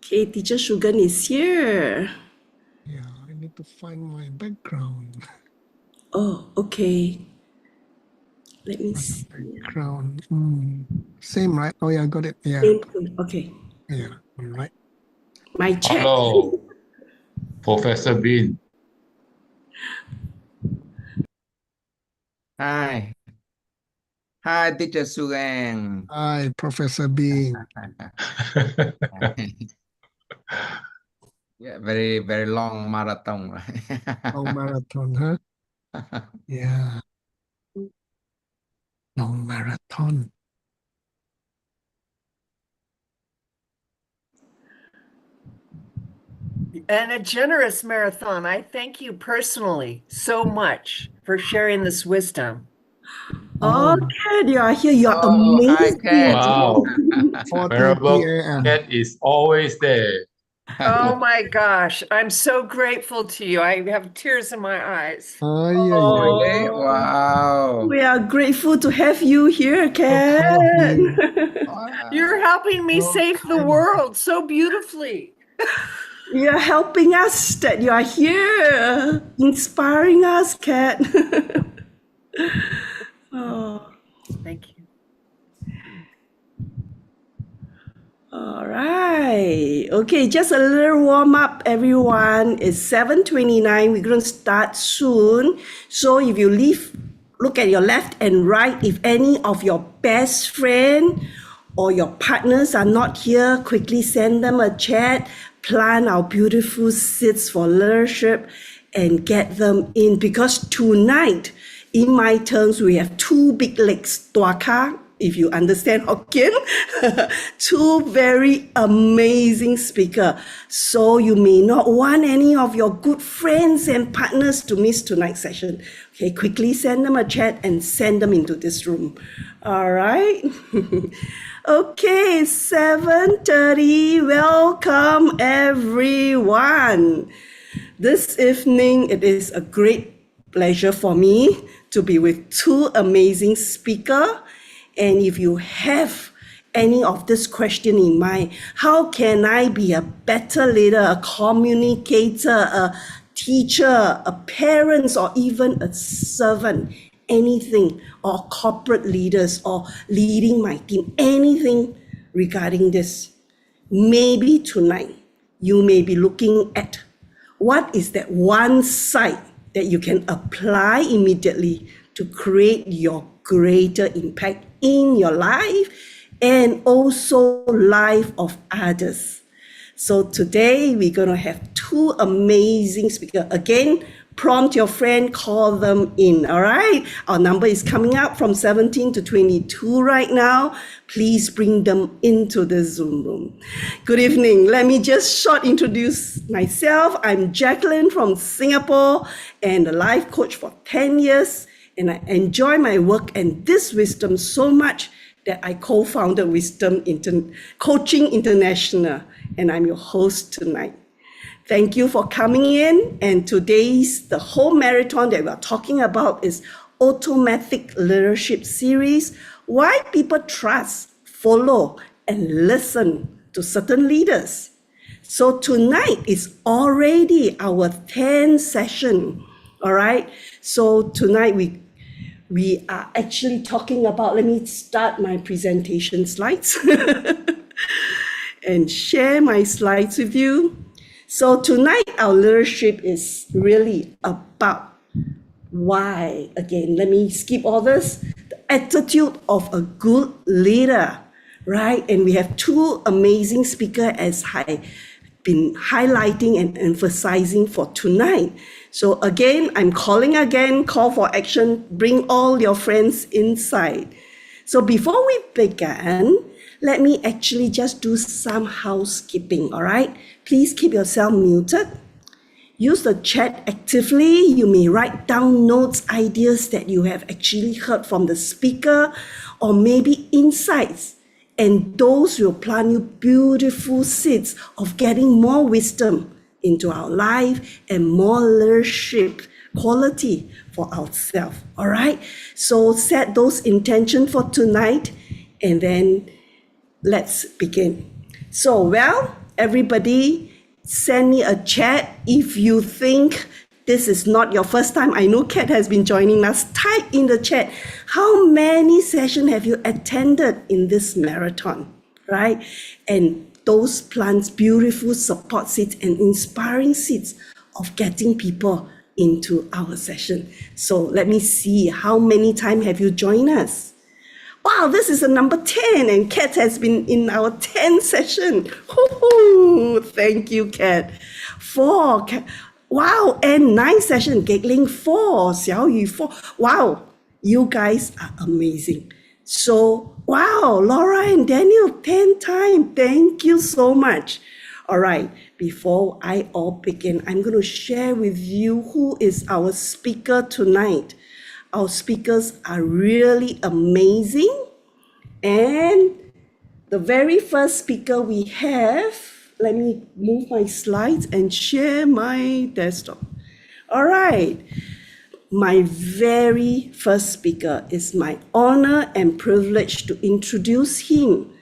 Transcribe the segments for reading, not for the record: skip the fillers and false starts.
Okay, Teacher Shugan is here. Yeah, I need to find my background. Oh, okay. Let me see. Background. Same, right? Oh, yeah, I got it. Yeah. Same thing. Okay. Yeah. All right. My chat. Hello, Professor Bean. Hi. Hi, Teacher Sugang. Hi, Professor Bean. Yeah, very long marathon. Long marathon, huh? Yeah. Long marathon. And a generous marathon. I thank you personally so much for sharing this wisdom. Oh, Kat, you are here. You are Oh, hi, amazing. Kat. Wow, 4:30 Venerable a.m. Cat is always there. Oh my gosh, I'm so grateful to you. I have tears in my eyes. Oh, yeah, Oh, yeah. really? Oh, Wow. we are grateful to have you here, So Kat. kind of you. You're helping me So save the kind. world so beautifully. You are helping us that you are here, inspiring us, Kat. Oh, Thank you. all right. Okay, just a little warm up, everyone. It's 7:29. We're going to start soon. So if you look at your left and right. If any of your best friend or your partners are not here, quickly send them a chat. Plant our beautiful seeds for leadership and get them in, because tonight, in my terms, we have two big legs, Tuaka, if you understand Hokkien, two very amazing speakers. So you may not want any of your good friends and partners to miss tonight's session. Okay, quickly send them a chat and send them into this room. All right. Okay, 7:30. Welcome everyone. This evening, it is a great pleasure for me to be with two amazing speakers. And if you have any of this question in mind, how can I be a better leader, a communicator, a teacher, a parent, or even a servant, anything, or corporate leaders, or leading my team, anything regarding this, maybe tonight you may be looking at what is that one side that you can apply immediately to create your greater impact in your life and also life of others. So today we're going to have two amazing speakers. Again, prompt your friend, call them in, all right? Our number is coming up from 17 to 22 right now. Please bring them into the Zoom room. Good evening. Let me just short introduce myself. I'm Jacqueline from Singapore and a life coach for 10 years. And I enjoy my work and this wisdom so much that I co-founded Coaching International, and I'm your host tonight. Thank you for coming in. And the whole marathon that we're talking about is Automatic Leadership Series, why people trust, follow, and listen to certain leaders. So tonight is already our 10th session, all right? So tonight we are actually talking about, let me start my presentation slides and share my slides with you. So tonight our leadership is really about why. Again, let me skip all this. The attitude of a good leader, right? And we have two amazing speakers as I've been highlighting and emphasizing for tonight. So again, I'm calling again, call for action, bring all your friends inside. So before we begin, let me actually just do some housekeeping, all right? Please keep yourself muted. Use the chat actively. You may write down notes, ideas that you have actually heard from the speaker, or maybe insights. And those will plant you beautiful seeds of getting more wisdom into our life and more leadership quality for ourselves. All right? So set those intentions for tonight and then let's begin. So, well, everybody, send me a chat if you think this is not your first time. I know Kat has been joining us. Type in the chat, how many sessions have you attended in this marathon, right? And those plants beautiful support seeds and inspiring seeds of getting people into our session. So let me see, how many times have you joined us? Wow, this is a number 10, and Kat has been in our 10th session. Hoo-hoo, thank you, Kat. 4, wow, and 9 session, Gek-Ling 4, Xiaoyu 4. Wow, you guys are amazing. So, wow, Laura and Daniel, 10 times. Thank you so much. All right, before I all begin, I'm going to share with you who is our speaker tonight. Our speakers are really amazing. And the very first speaker we have, let me move my slides and share my desktop. All right. My very first speaker is my honor and privilege to introduce him.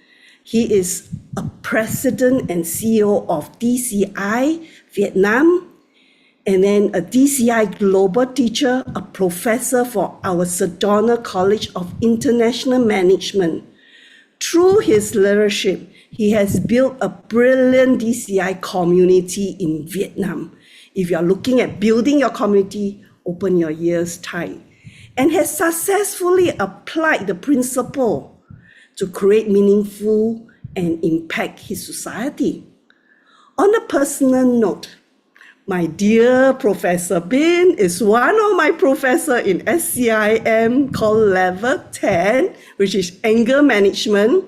He is a president and CEO of DCI Vietnam, and then a DCI global teacher, a professor for our Sedona College of International Management. Through his leadership, he has built a brilliant DCI community in Vietnam. If you are looking at building your community, open your ears tight, and has successfully applied the principle to create meaningful and impact his society. On a personal note, my dear Professor Bin is one of my professors in SCIM called Level 10, which is anger management.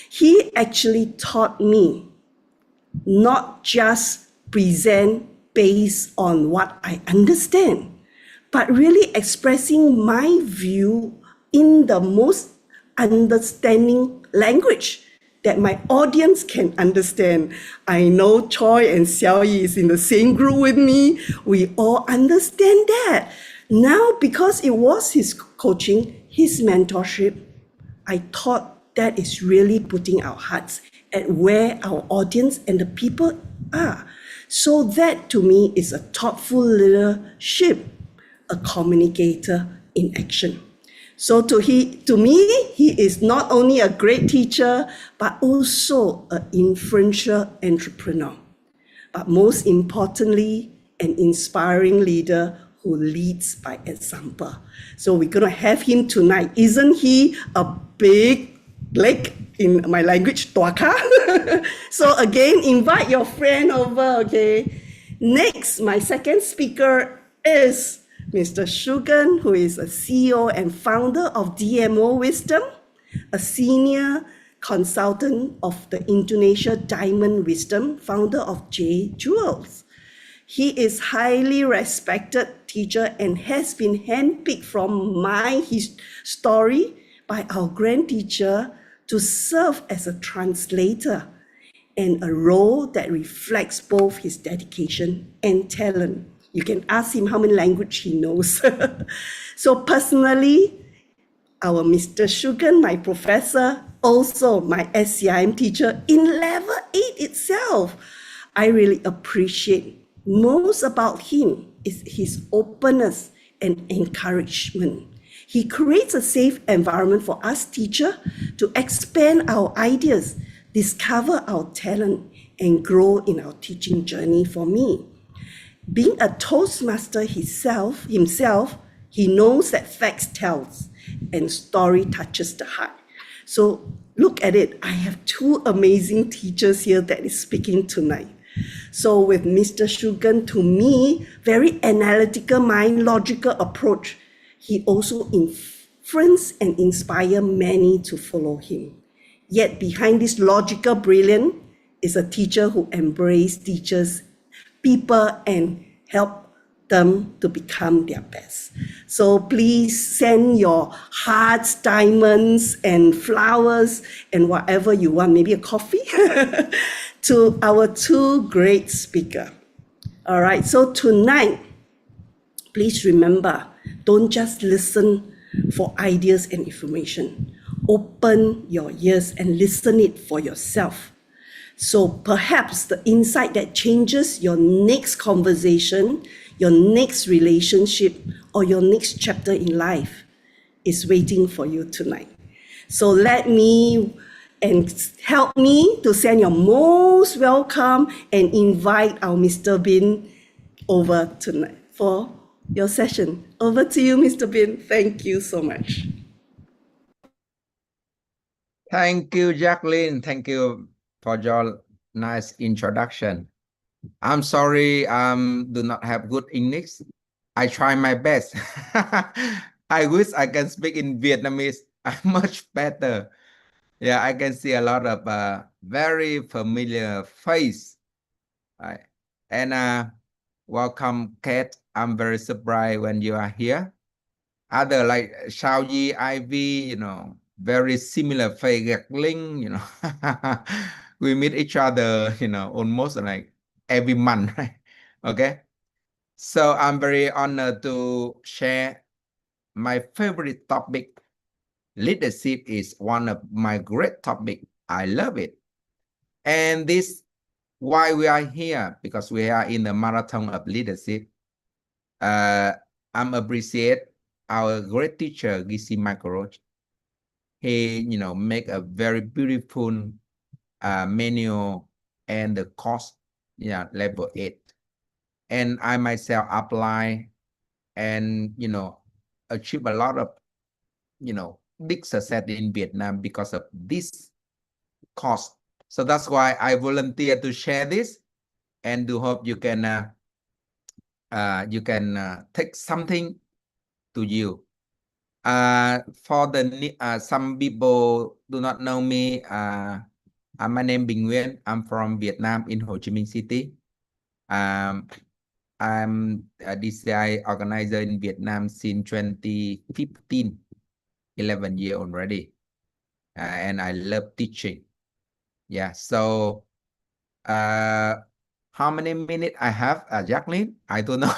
He actually taught me not just present based on what I understand, but really expressing my view in the most understanding language that my audience can understand. I know Choi and Xiaoyi is in the same group with me. We all understand that. Now, because it was his coaching, his mentorship, I thought that is really putting our hearts at where our audience and the people are. So that to me is a thoughtful leadership, a communicator in action. So to me, he is not only a great teacher, but also an influential entrepreneur. But most importantly, an inspiring leader who leads by example. So we're going to have him tonight. Isn't he a big leg in my language, tuaka? So again, invite your friend over, okay? Next, my second speaker is Mr. Shugan, who is a CEO and founder of DMO Wisdom, a senior consultant of the Indonesia Diamond Wisdom, founder of J Jewels. He is highly respected teacher and has been handpicked from my story by our grand teacher to serve as a translator, and a role that reflects both his dedication and talent. You can ask him how many languages he knows. So personally, our Mr. Shugan, my professor, also my SCIM teacher in level 8 itself, I really appreciate. Most about him is his openness and encouragement. He creates a safe environment for us teachers to expand our ideas, discover our talent, and grow in our teaching journey for me. Being a Toastmaster himself, he knows that facts tells and story touches the heart. So look at it. I have two amazing teachers here that is speaking tonight. So with Mr. Shugan, to me, very analytical mind, logical approach. He also influence and inspire many to follow him. Yet behind this logical brilliance is a teacher who embraces teachers, people, and help them to become their best. So please send your hearts, diamonds, and flowers, and whatever you want, maybe a coffee, to our two great speakers. All right, so tonight, please remember, don't just listen for ideas and information. Open your ears and listen it for yourself. So perhaps the insight that changes your next conversation, your next relationship, or your next chapter in life is waiting for you tonight. So let me and help me to send your most welcome and invite our Mr. Bin over tonight for your session. Over to you, Mr. Bin. Thank you so much. Thank you, Jacqueline. Thank you for your nice introduction. I'm sorry, do not have good English. I try my best. I wish I can speak in Vietnamese much better. Yeah, I can see a lot of very familiar face. Right. And welcome, Kate. I'm very surprised when you are here. Other like Shao Yi, Ivy, very similar face, Ling, we meet each other, almost like every month, right? Okay. So I'm very honored to share my favorite topic. Leadership is one of my great topic. I love it. And this why we are here, because we are in the marathon of leadership. I'm appreciate our great teacher, Gisi Michael. He, make a very beautiful manual and the course, level 8. And I myself apply and, achieve a lot of, big success in Vietnam because of this course. So that's why I volunteer to share this, and do hope you can take something to you. For the some people do not know me. My name Bình Nguyen. I'm from Vietnam in Ho Chi Minh City. I'm a DCI organizer in Vietnam since 2015, 11 years already. And I love teaching. Yeah, so how many minutes I have, Jacqueline? I don't know.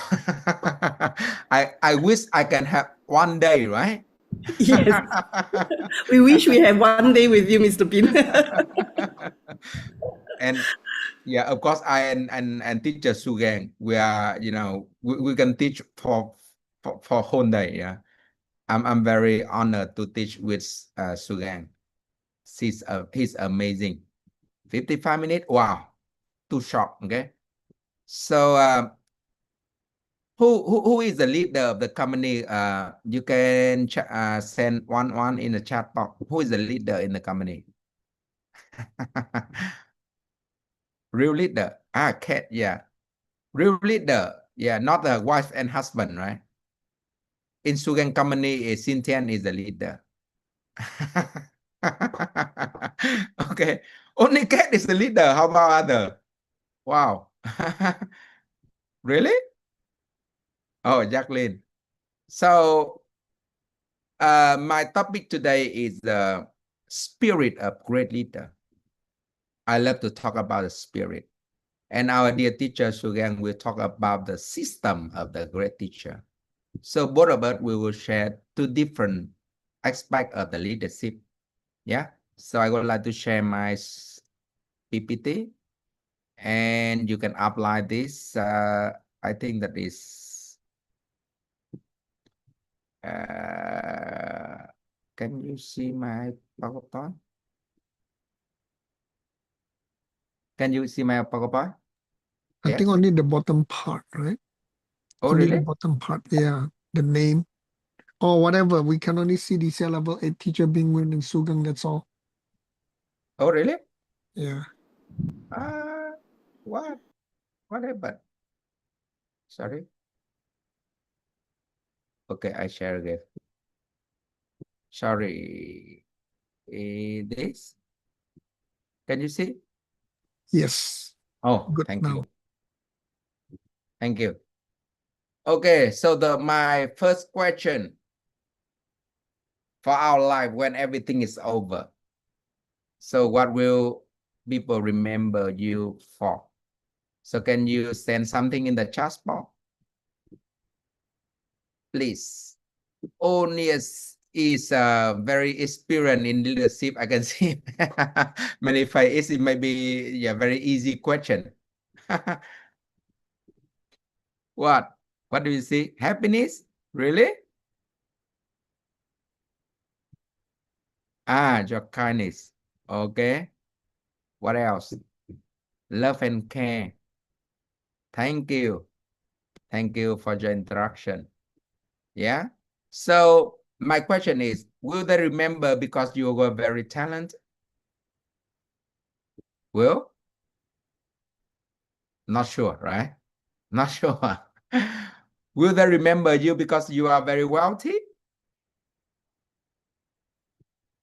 I wish I can have one day, right? Yes, we wish we have one day with you, Mr. Bin. And yeah, of course, I and teacher Sugang, we are, we can teach for whole day. Yeah, I'm very honored to teach with Sugang. He's amazing. 55 minutes. Wow, too short. Okay, so who is the leader of the company? You can send one in the chat box. Who is the leader in the company? Real leader. Cat. Yeah. Real leader, yeah, not the wife and husband, right? In Sugan company, Cynthia is the leader. Okay, only Cat is the leader. How about other? Wow, really? Oh, Jacqueline. So, my topic today is the spirit of great leader. I love to talk about the spirit. And our dear teacher, Sugang, will talk about the system of the great teacher. So both of us, we will share two different aspects of the leadership. Yeah. So I would like to share my PPT, and you can apply this. I think that is. Can you see my PowerPoint? Can you see my PowerPoint? I Yes. think only the bottom part, right? Oh, Only really? the bottom part, yeah. The name or whatever. We can only see DCI level 8 teacher Bing Nguyen and Sugang, that's all. Oh, really? Yeah. What happened? Sorry. Okay, I share again. Sorry. This. Can you see? Yes. Oh, Good thank now. you. Thank you. Okay, so my first question for our life when everything is over. So what will people remember you for? So can you send something in the chat box? Please. Only is very experienced in leadership. I can see many faces. It might be very easy question. What do you see? Happiness? Really? Your kindness. Okay. What else? Love and care. Thank you. Thank you for your interaction. Yeah. So my question is, will they remember because you were very talented? Will? Not sure, right? Not sure. Will they remember you because you are very wealthy?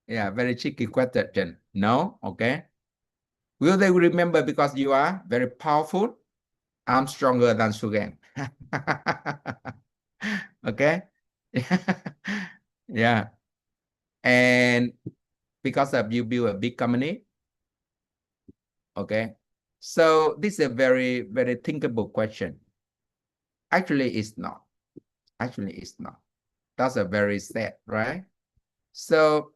Yeah, very tricky question. No? Okay. Will they remember because you are very powerful? I'm stronger than Sugan. Okay. Yeah. And because of you build a big company. Okay. So this is a very, very thinkable question. Actually, it's not. Actually, it's not. That's a very sad, right? So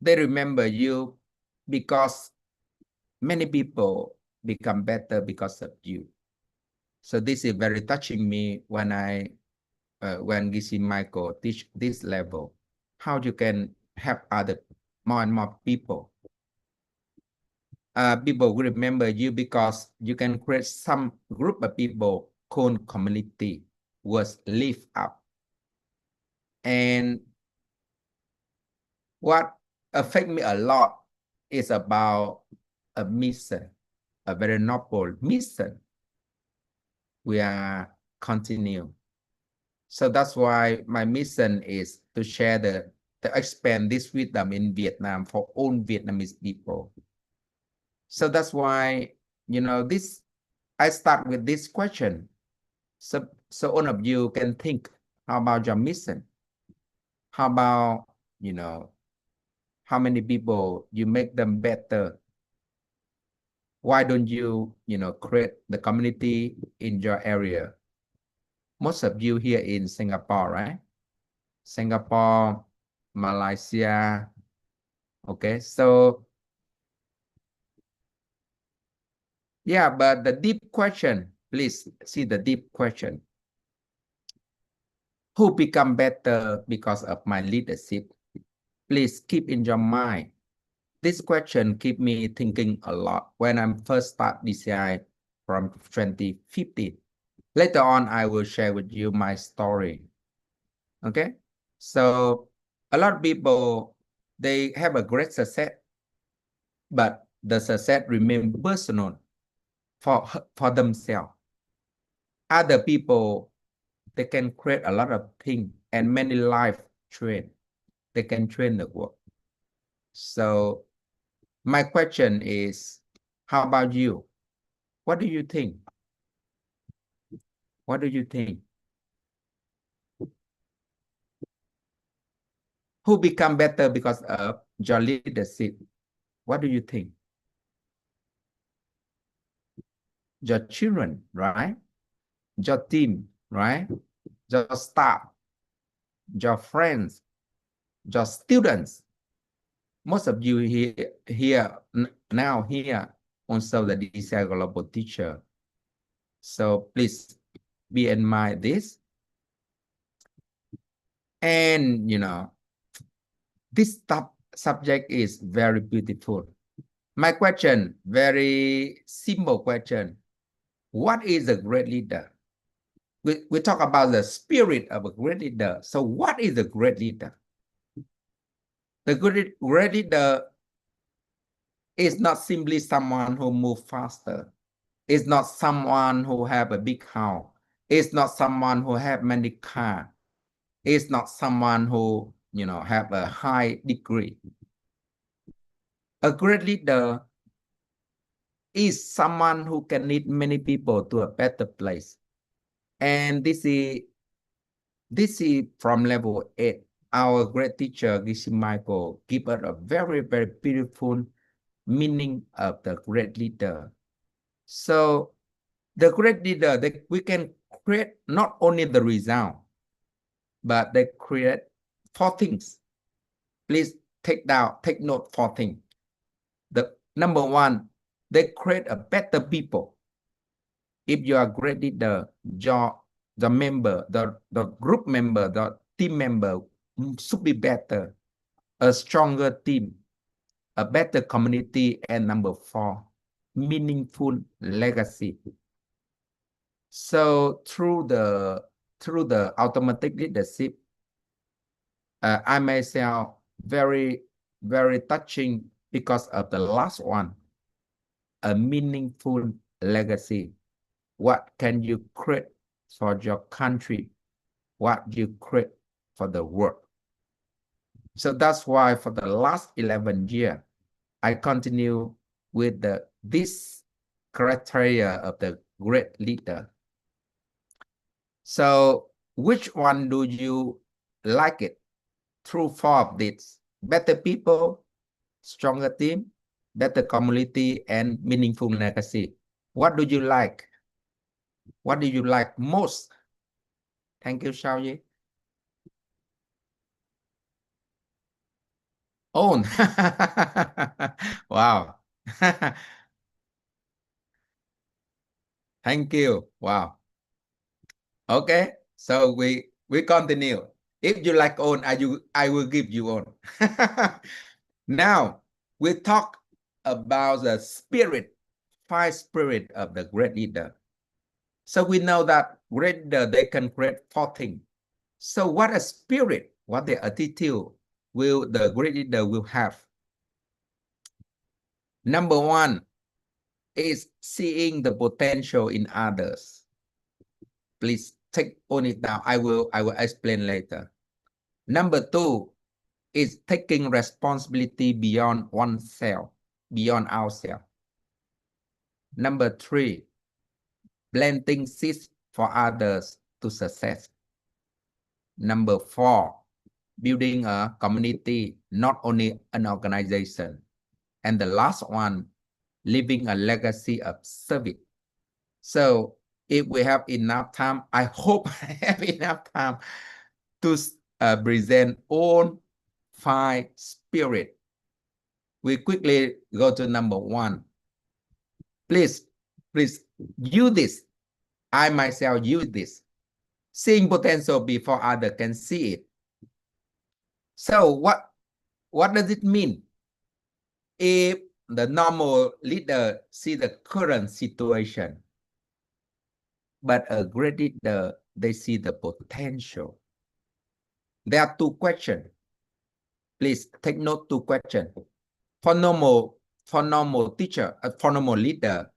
they remember you because many people become better because of you. So this is very touching me when when Gishi Michael teach this level, how you can help other more and more people. People will remember you because you can create some group of people called community was lift up. And what affect me a lot is about a mission, a very noble mission. We are continue. So that's why my mission is to share to expand this wisdom in Vietnam for all Vietnamese people. So that's why, I start with this question. So all of you can think, how about your mission? How about, how many people you make them better? Why don't you, create the community in your area? Most of you here in Singapore, right? Singapore, Malaysia. Okay, so yeah, but the deep question, please see the deep question. Who become better because of my leadership? Please keep in your mind. This question keep me thinking a lot when I first start DCI from 2015. Later on, I will share with you my story. Okay, so a lot of people, they have a great success, but the success remains personal for themselves. Other people, they can create a lot of things and many life train. They can train the world. So my question is, how about you? What do you think? What do you think? Who become better because of your leadership? What do you think? Your children, right? Your team, right? Your staff, your friends, your students. Most of you here also the DCI Global Teacher. So please be in mind this. And this subject is very beautiful. My question, very simple question. What is a great leader? We talk about the spirit of a great leader. So what is a great leader? The great leader is not simply someone who moves faster. It's not someone who have a big house. It's not someone who have many cars. It's not someone who, have a high degree. A great leader is someone who can lead many people to a better place. And this is from level 8. Our great teacher, Gishi Michael, give us a very, very beautiful meaning of the great leader. So the great leader, we can create not only the result, but they create 4 things. Please take note 4 things. The number 1, they create a better people. If you are a great leader, the member, the group member, the team member should be better, a stronger team, a better community, and number 4, meaningful legacy. So through the automatic leadership, I myself very touching because of the last one, a meaningful legacy. What can you create for your country? What you create for the world? So that's why for the last 11 years, I continue with this criteria of the great leader. So which one do you like it? Through 4 of these: better people, stronger team, better community, and meaningful legacy. What do you like? What do you like most? Thank you, Xiaoyi. Own. Wow. Thank you. Wow. Okay, so we continue. If you like own, I will give you own. Now we talk about the spirit, 5 spirit of the great leader. So we know that great leader, they can create 4 things. So what a spirit, what the attitude will the great leader will have? Number 1 is seeing the potential in others. Please take on it down. I will explain later. Number 2 is taking responsibility beyond oneself, beyond ourselves. Number 3, planting seeds for others to success. Number 4, building a community, not only an organization. And the last one, leaving a legacy of service. So if we have enough time, I hope I have enough time to present all 5 spirit. We quickly go to number 1. Please use this. I myself use this. Seeing potential before others can see it. So what does it mean? If the normal leader see the current situation, but a great leader, they see the potential. There are 2 questions. Please take note 2 questions. For normal teacher, for normal leader,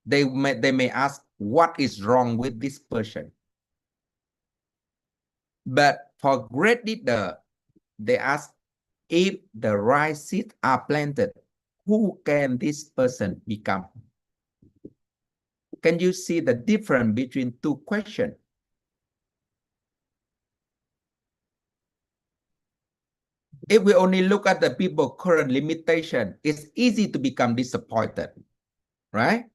they may ask, what is wrong with this person? But for great leader, they ask, if the right seeds are planted, who can this person become? Can you see the difference between 2 questions? If we only look at the people's current limitation, it's easy to become disappointed, right?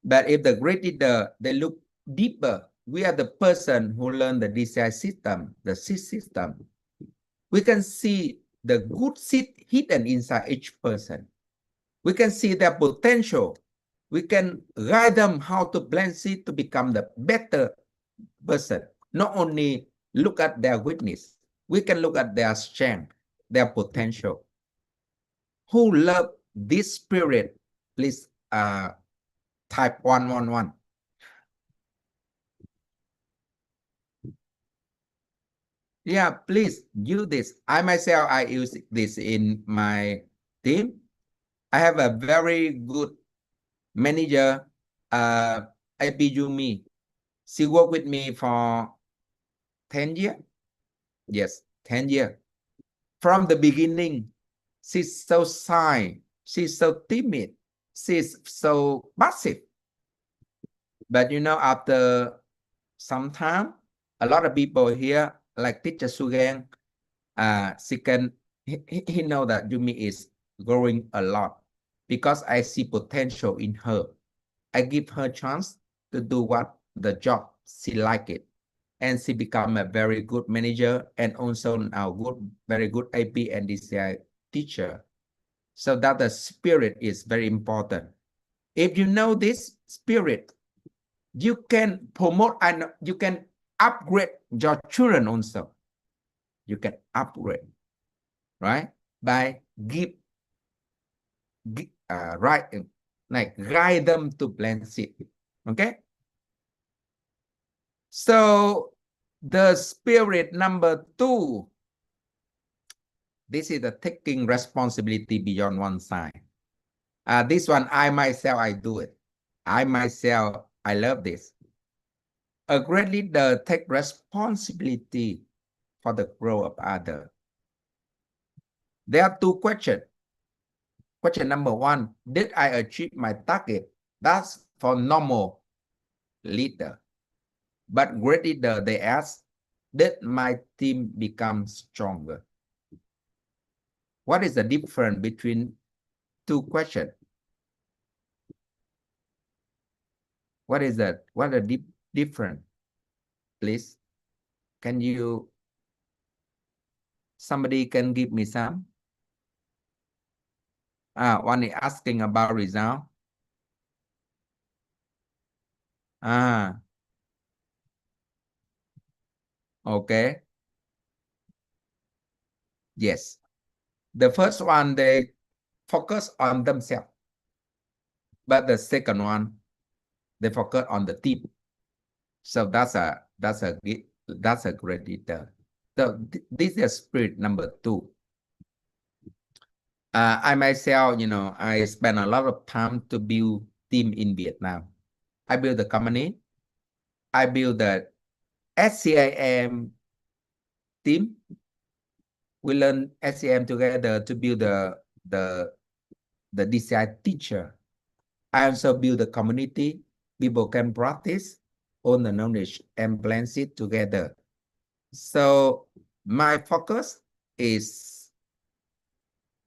But if the great leader, they look deeper, we are the person who learned the DCI system, the seed system. We can see the good seed hidden inside each person. We can see their potential. We can guide them how to plant seed to become the better person. Not only look at their weakness, we can look at their strength, their potential. Who love this spirit? Please type 111. Yeah, please use this. I myself, I use this in my team. I have a very good manager, AP Yumi. She worked with me for 10 years. Yes, 10 years. From the beginning, she's so shy. She's so timid. She's so passive. But you know, after some time, a lot of people here, like teacher Sugang, he know that Yumi is growing a lot because I see potential in her. I give her chance to do what the job she like it. and she become a very good manager and also now very good AP and DCI teacher. So that the spirit is very important. If you know this spirit, you can promote and you can upgrade your children also. You can upgrade, right? By guide them to plant seed. Okay. So the spirit number 2, this is the taking responsibility beyond one side. This one, I myself, I do it. I myself, I love this. A great leader take responsibility for the growth of others. There are 2 questions. Question number 1, did I achieve my target? That's for normal leader. But great leader, they ask, did my team become stronger? What is the difference between 2 questions? What is that? What are the difference? Please, can you, somebody can give me some? One is asking about result. Okay. Yes. The first one, they focus on themselves. But the second one, they focus on the team. So that's a great leader. So this is spirit number 2. I myself, I spend a lot of time to build team in Vietnam. I build the company. I build the SCIM team. We learn SCIM together to build the DCI teacher. I also build the community. People can practice, own the knowledge, and blend it together. So my focus is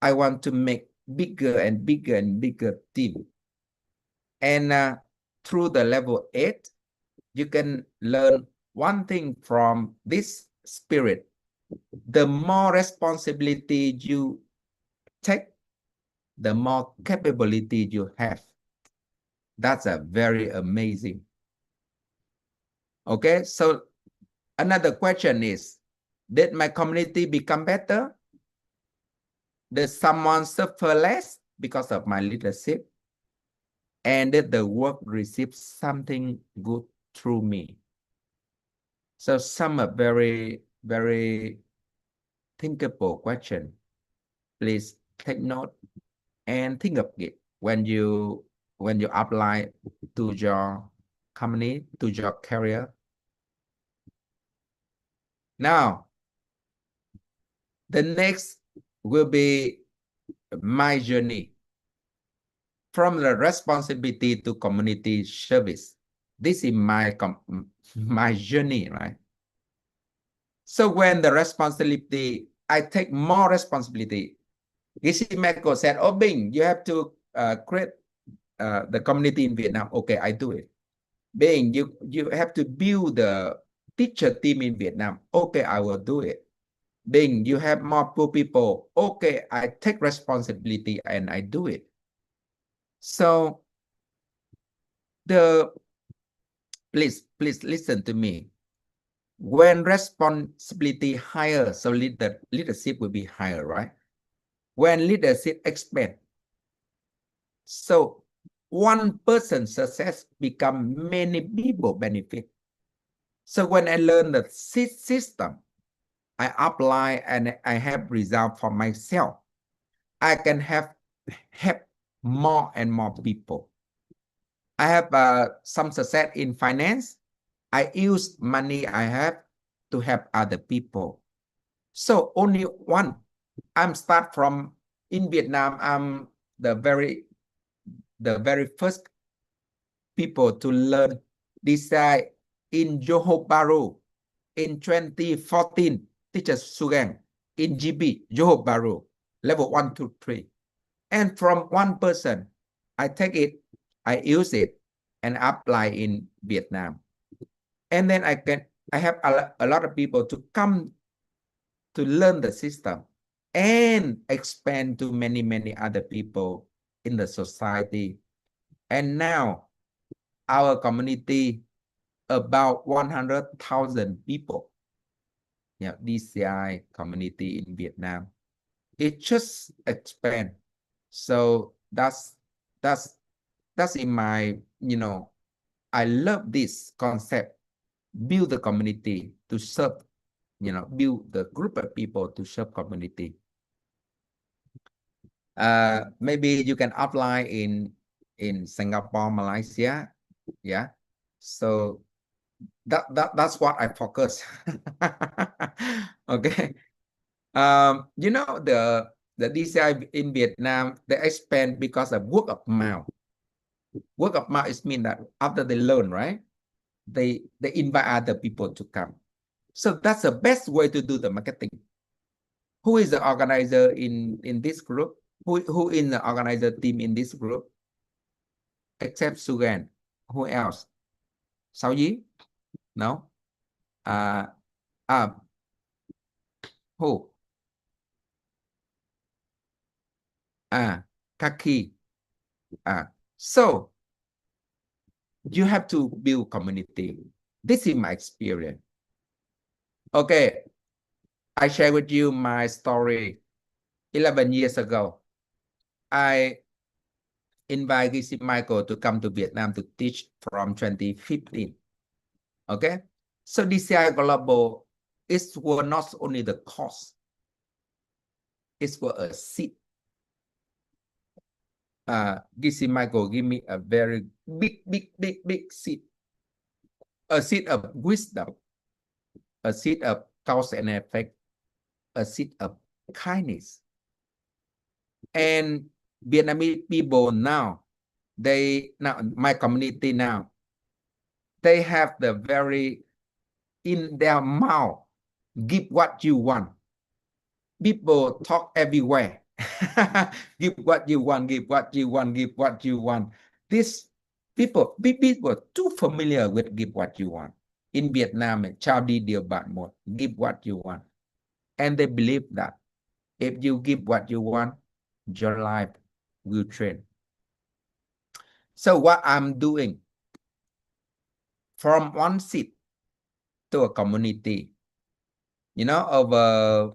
I want to make bigger and bigger and bigger team. And through the level 8, you can learn one thing from this spirit. The more responsibility you take, the more capability you have. That's a very amazing. Okay, so another question is, did my community become better? Did someone suffer less because of my leadership? And did the work receive something good through me? So some are very, very thinkable question. Please take note and think of it when you apply to your company, to your career. Now, the next will be my journey from the responsibility to community service. This is my journey, right? So when the responsibility, I take more responsibility. Gishi Meko said, "Oh, Bing, you have to create the community in Vietnam." Okay, I do it. Bing, you have to build the teacher team in Vietnam. Okay, I will do it. Bing, you have more poor people. Okay, I take responsibility and I do it. So please listen to me. When responsibility higher, so leadership will be higher, right? When leadership expand, so one person's success become many people benefit. So when I learn the system, I apply and I have result for myself. I can help more and more people. I have some success in finance. I use money I have to help other people. So only one. I'm start from in Vietnam. I'm the very first people to learn design in Johor Bahru in 2014. Teacher Sugang in GB Johor Bahru level 1, 2, 3. And from one person, I take it, I use it, and apply in Vietnam. And then I have a lot of people to come to learn the system and expand to many other people in the society. And now our community about 100,000 people. Yeah, DCI community in Vietnam. It just expand. So that's in my, you know, I love this concept. Build the community to serve, you know, build the group of people to serve community. Maybe you can apply in Singapore, Malaysia. Yeah. So that's what I focus. Okay. You know, the DCI in Vietnam, they expand because of word of mouth. Word of mouth is mean that after they learn, right? They invite other people to come. So that's the best way to do the marketing. Who is the organizer in this group? Who in the organizer team in this group? Except Sugan. Who else? Sao Yi? No. Who? Kaki. So you have to build community. This is my experience. Okay. I share with you my story. 11 years ago, I invite Gisi Michael to come to Vietnam to teach from 2015. Okay. So DCI Global was not only the cost, it was a seed. Gisi Michael give me a very big seed. A seed of wisdom, a seed of cause and effect, a seed of kindness. And Vietnamese people now, my community now, they have the very in their mouth, give what you want. People talk everywhere. Give what you want, give what you want, give what you want. These people too familiar with give what you want. In Vietnam, chao đi điều bạn muốn, give what you want. And they believe that if you give what you want, your life will change. So what I'm doing, from one seat to a community, you know, over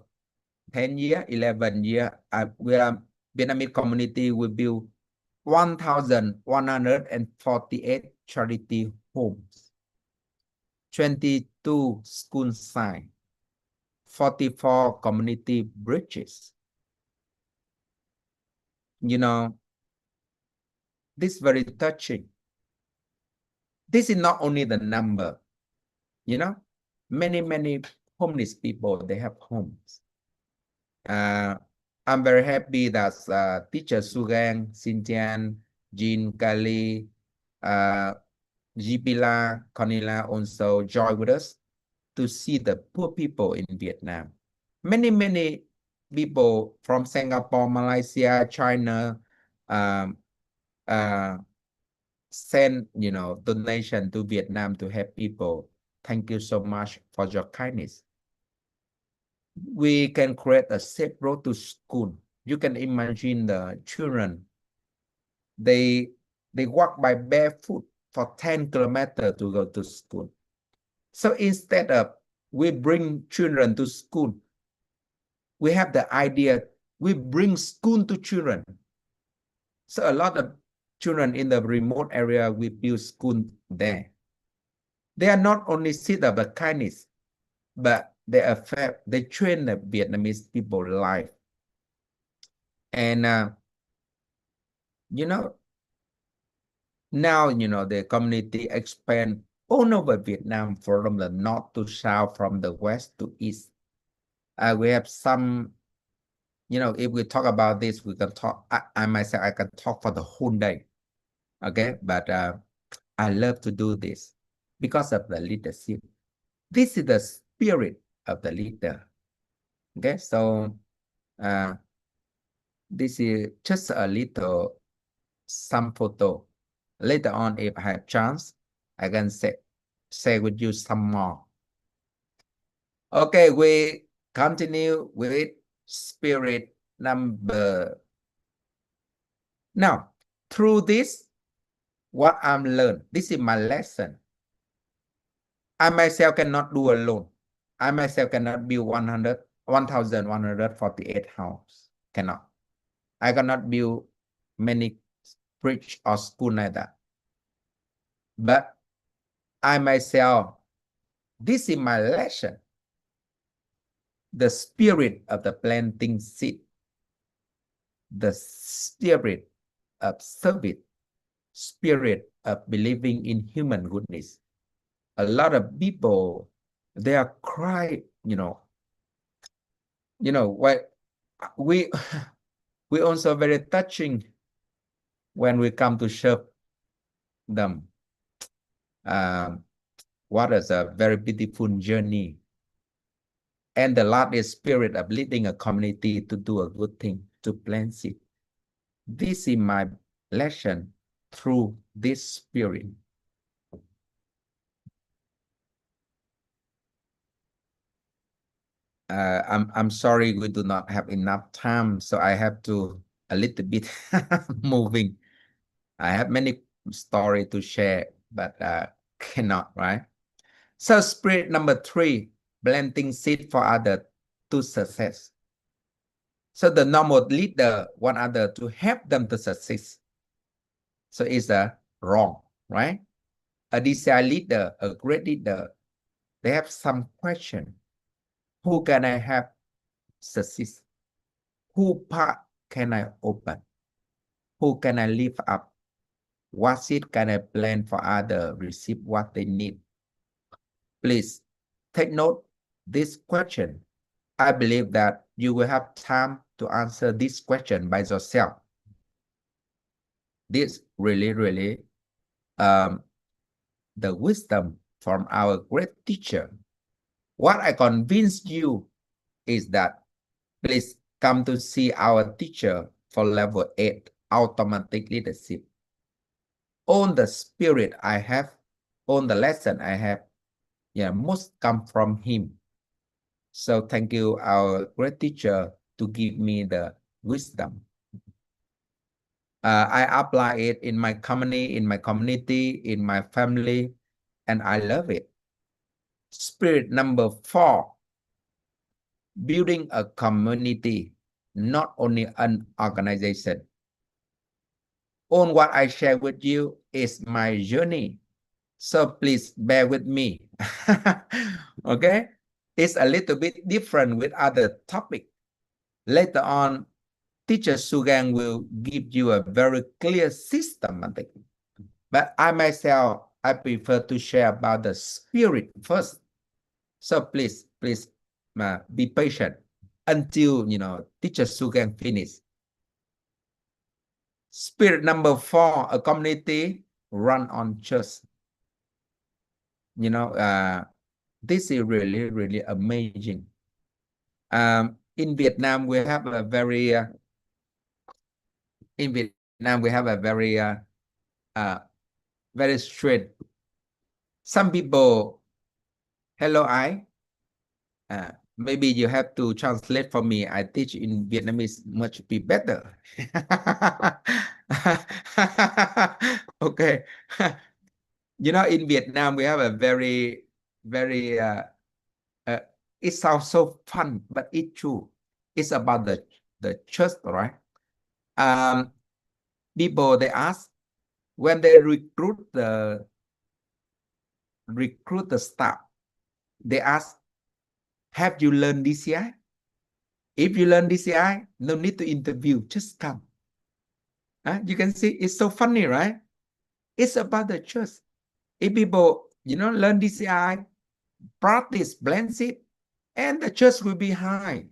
10 years, 11 years, we are Vietnamese community will build 1,148 charity homes, 22 school signs, 44 community bridges. You know, this is very touching. This is not only the number, you know, many homeless people, they have homes. I'm very happy that teacher Sugang, Xinjiang, Jean, Kali, Jipila, Cornelia also join with us to see the poor people in Vietnam. Many people from Singapore, Malaysia, China, send, you know, donation to Vietnam to help people. Thank you so much for your kindness. We can create a safe road to school. You can imagine the children, they walk by barefoot for 10 kilometers to go to school. So instead of we bring children to school, we have the idea, we bring school to children. So a lot of children in the remote area, we build school there. They are not only seed of the kindness, but they train the Vietnamese people life. And, you know, now, you know, the community expand all over Vietnam from the north to south, from the west to east. We have some, you know, if we talk about this, we can talk, I myself, I can talk for the whole day. Okay, but I love to do this because of the leadership. This is the spirit of the leader. Okay, so this is just a little some photo. Later on, if I have chance, I can share with you some more. Okay, we continue with spirit number. Now, through this, what I'm learned, this is my lesson. I myself cannot do alone. I myself cannot build 1,148 house. Cannot. I cannot build many bridge or school like that. But I myself, this is my lesson. The spirit of the planting seed, the spirit of service, spirit of believing in human goodness. A lot of people, they are crying, what we we also very touching when we come to serve them. What is a very beautiful journey. And the Lord is spirit of leading a community to do a good thing, to plant seed. This is my lesson through this spirit. I'm sorry we do not have enough time, so I have to a little bit moving. I have many story to share, but cannot, right? So spirit number 3, planting seed for others to success. So the normal leader want other to help them to success. So it's wrong, right? A desire leader, a great leader, they have some question. Who can I help success? Who part can I open? Who can I lift up? What seed can I plant for others receive what they need? Please take note this question. I believe that you will have time to answer this question by yourself. This really the wisdom from our great teacher. What I convince you is that please come to see our teacher for level 8 automatic leadership. All the spirit I have, all the lesson I have, must come from him. So thank you, our great teacher, to give me the wisdom. I apply it in my company, in my community, in my family, and I love it. Spirit number 4, building a community, not only an organization. All what I share with you is my journey. So please bear with me. Okay? It's a little bit different with other topic. Later on, Teacher Sugang will give you a very clear systematic. But I myself, I prefer to share about the spirit first. So please be patient until, Teacher Sugang finish. Spirit number 4, a community run on church. This is really amazing. In Vietnam, we have a very very straight. Some people, hello, maybe you have to translate for me. I teach in Vietnamese much be better. Okay. In Vietnam, we have a very it sounds so fun, but it's true. It's about the church, right? People, they ask when they recruit the staff, they ask, have you learned DCI? If you learn DCI, no need to interview, just come. You can see it's so funny, right? It's about the church. If people, learn DCI, practice, blend it, and the church will be high.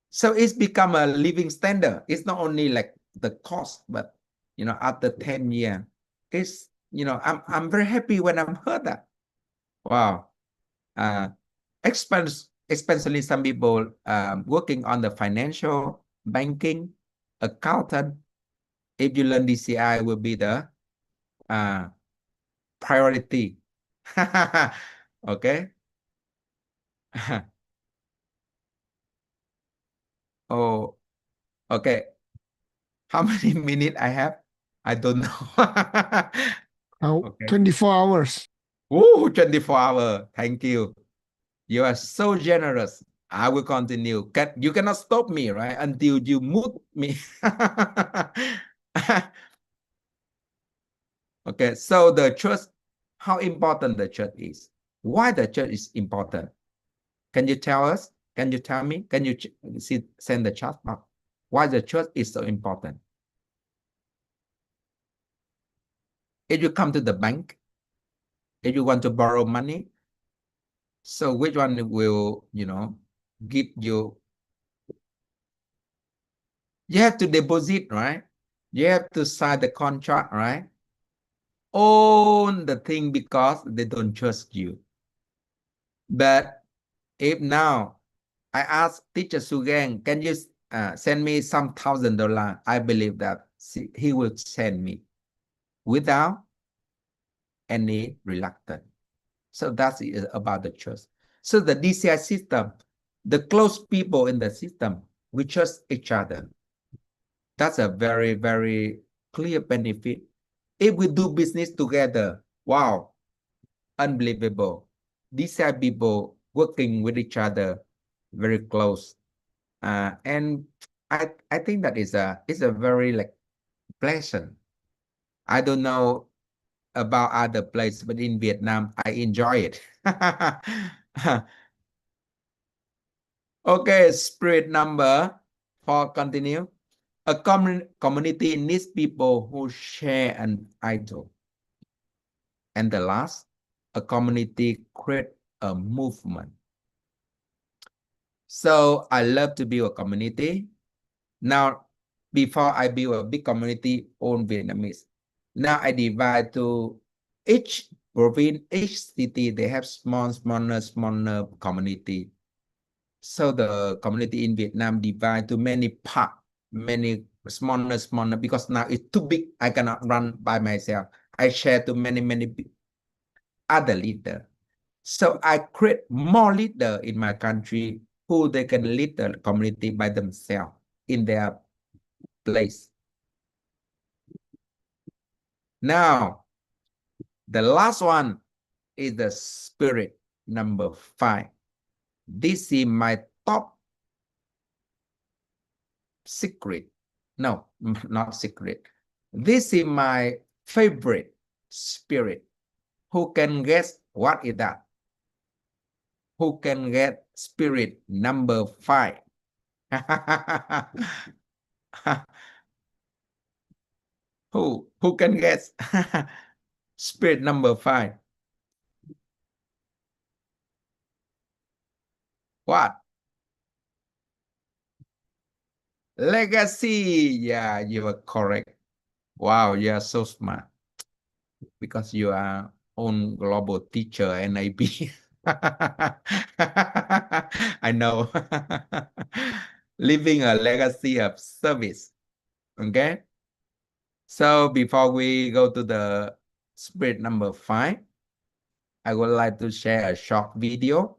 So it's become a living standard. It's not only like the cost, but after 10 years, it's I'm very happy when I've heard that. Wow. Especially some people working on the financial, banking, accountant. If you learn DCI, will be the priority. Okay. Oh, okay. How many minutes I have? I don't know. Okay. 24 hours. Ooh, 24 hours. Thank you. You are so generous. I will continue. You cannot stop me, right? Until you move me. Okay, so the church, how important the church is? Why the church is important? Can you tell us? Can you tell me? Can you send the chat box? Why the church is so important? If you come to the bank, if you want to borrow money, so which one will, give you? You have to deposit, right? You have to sign the contract, right? Own the thing because they don't trust you. But if now I ask Teacher Sugang, can you send me some $1,000? I believe that he will send me without any reluctance. So that's about the trust. So the DCI system, the close people in the system, we trust each other. That's a very, very clear benefit. If we do business together, wow, unbelievable. DCI people working with each other very close. And I think that is a very pleasant. I don't know about other places, but in Vietnam, I enjoy it. Okay, spirit number 4, continue. A community needs people who share an idol. And the last, a community create a movement. So I love to build a community. Now, before I build a big community on Vietnamese, now I divide to each province, each city, they have smaller community. So the community in Vietnam divide to many parts, many smaller, because now it's too big. I cannot run by myself. I share to many other leaders. So I create more leaders in my country who they can lead the community by themselves in their place. Now, the last one is the spirit number 5. This is my top secret. No, not secret. This is my favorite spirit. Who can guess what is that? Who can get spirit number 5? Who can guess? Spirit number 5. What? Legacy. Yeah, you are correct. Wow, you are so smart. Because you are own global teacher NIB. I know. Leaving a legacy of service. Okay. So before we go to the spirit number 5, I would like to share a short video.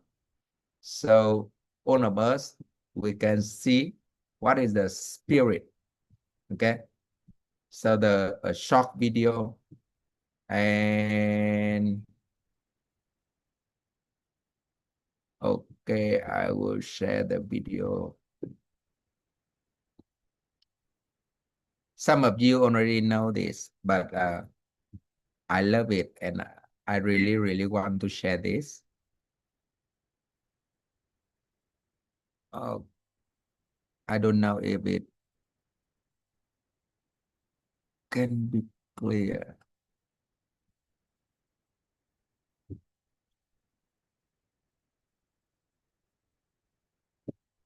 So all of us, we can see what is the spirit. Okay. So a short video, and okay, I will share the video. Some of you already know this, but I love it, and I really want to share this. I don't know if it can be clear.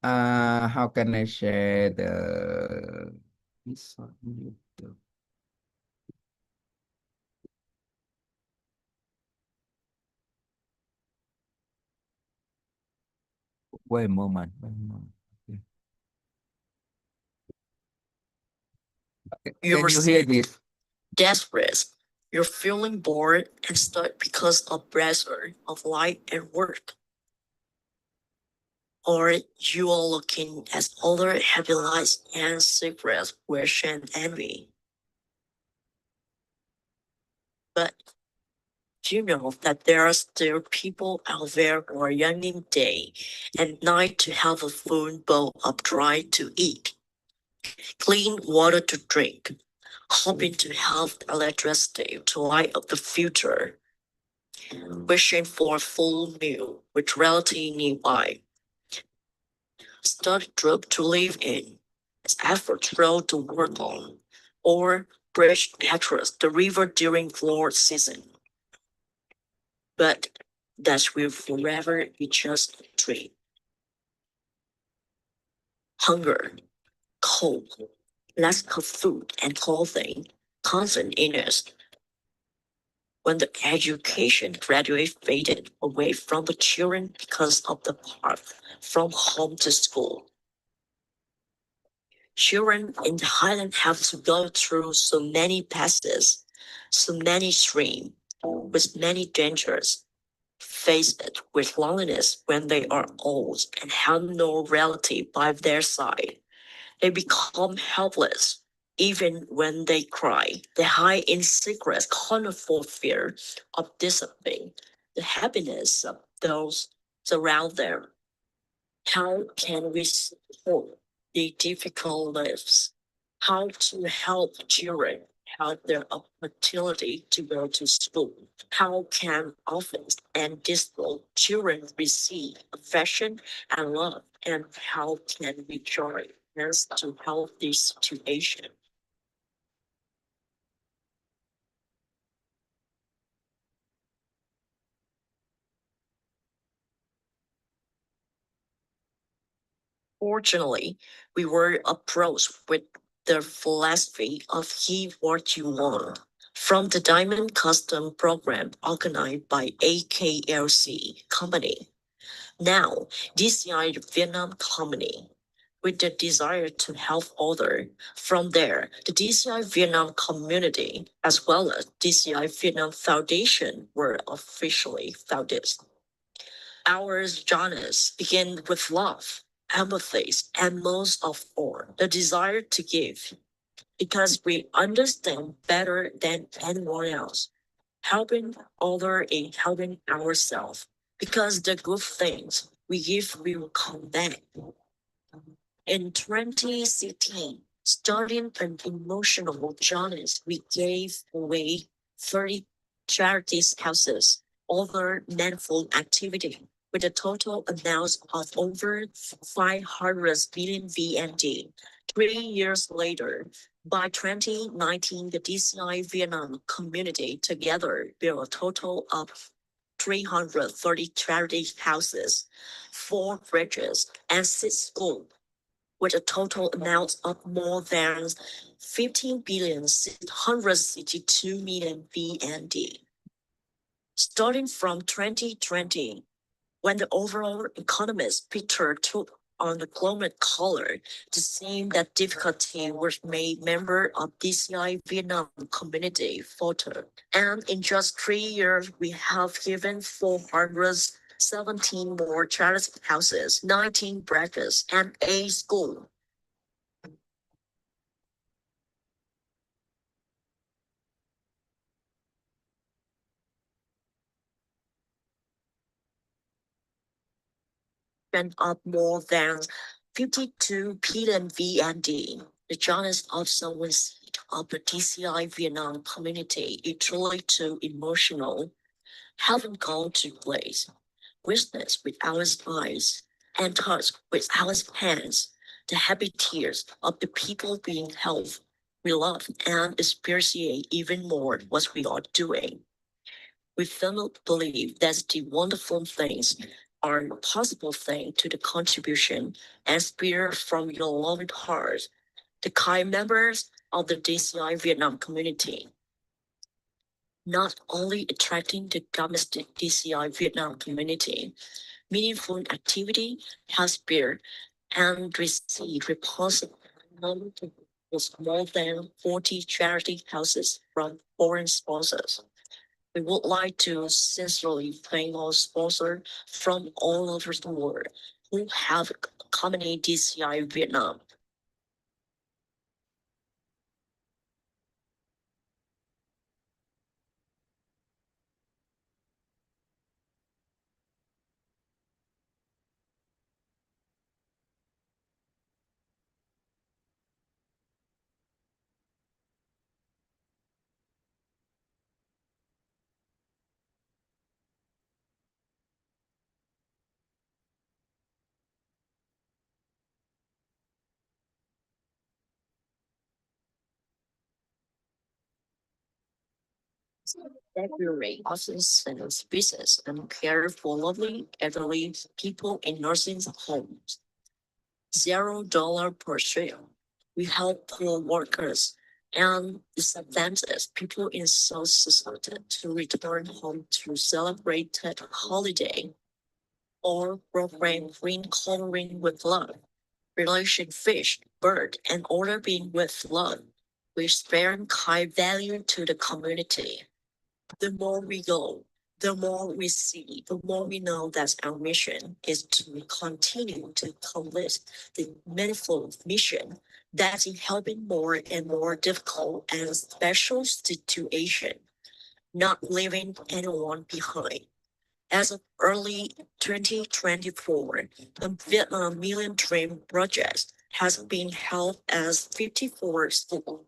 How can I share this on YouTube? Wait a moment. Okay. Can you hear this? Desperate. You're feeling bored and stuck because of pressure of life and work. or you are looking at other happy lives and secrets where shame and envy. But you know that there are still people out there who are yearning day and night to have a full bowl of dry to eat, clean water to drink, hoping to have electricity to light up the future, wishing for a full meal with reality nearby, study group to live in, effort road to work on, or bridge across the river during flood season. But that will forever be just a dream. Hunger, cold, lack of food and clothing, constant illness. When the education graduate faded away from the children because of the path from home to school. Children in the Highland have to go through so many passes, so many streams, with many dangers, face it with loneliness when they are old and have no relative by their side. They become helpless. Even when they cry, they hide in secret corner for fear of disappointing the happiness of those around them. How can we support the difficult lives? How to help children have their opportunity to go to school? How can orphans and distant children receive affection and love? And how can we join hands to help this situation? Fortunately, we were approached with the philosophy of give what you want from the Diamond Custom program organized by AKLC company. Now, DCI Vietnam company, with the desire to help others. From there, the DCI Vietnam community, as well as DCI Vietnam Foundation, were officially founded. Our journeys begin with love, empathy, and most of all, the desire to give, because we understand better than anyone else, helping others in helping ourselves, because the good things we give will come back. In 2016, starting an emotional journey, we gave away 30 charities houses, other meaningful activity, with a total amount of over 500 billion VND. 3 years later, by 2019, the DCI Vietnam community together built a total of 330 charity houses, 4 bridges, and 6 schools, with a total amount of more than 15,662 million VND. Starting from 2020, when the overall economist picture took on the global color, to seem that difficulty was made member of DCI Vietnam community photo. And in just 3 years, we have given 417 more charity houses, 19 breakfasts, and 8 schools. Spent up more than 52 billion VND. The journey also was of the DCI Vietnam community is truly too emotional. Having gone to place, witness with our eyes, and touch with our hands the happy tears of the people being helped. We love and appreciate even more what we are doing. We firmly believe that the wonderful things are possible thing to the contribution and spirit from your loving heart, the kind members of the DCI Vietnam community. Not only attracting the domestic DCI Vietnam community, meaningful activity has been and received responsive with more than 40 charity houses from foreign sponsors. We would like to sincerely thank our sponsors from all over the world who have accompanied DCI Vietnam. February also sends visits and care for lovely elderly people in nursing homes. $0 per share. We help poor workers and disadvantaged people in South Society to return home to celebrate a holiday or program green coloring with love, relation fish, bird, and other being with love, which bear high value to the community. The more we go, the more we see, the more we know that our mission is to continue to complete the manifold mission that in helping more and more difficult and special situation, not leaving anyone behind. As of early 2024, the Vietnam Million Dream Project has been held as 54 schools,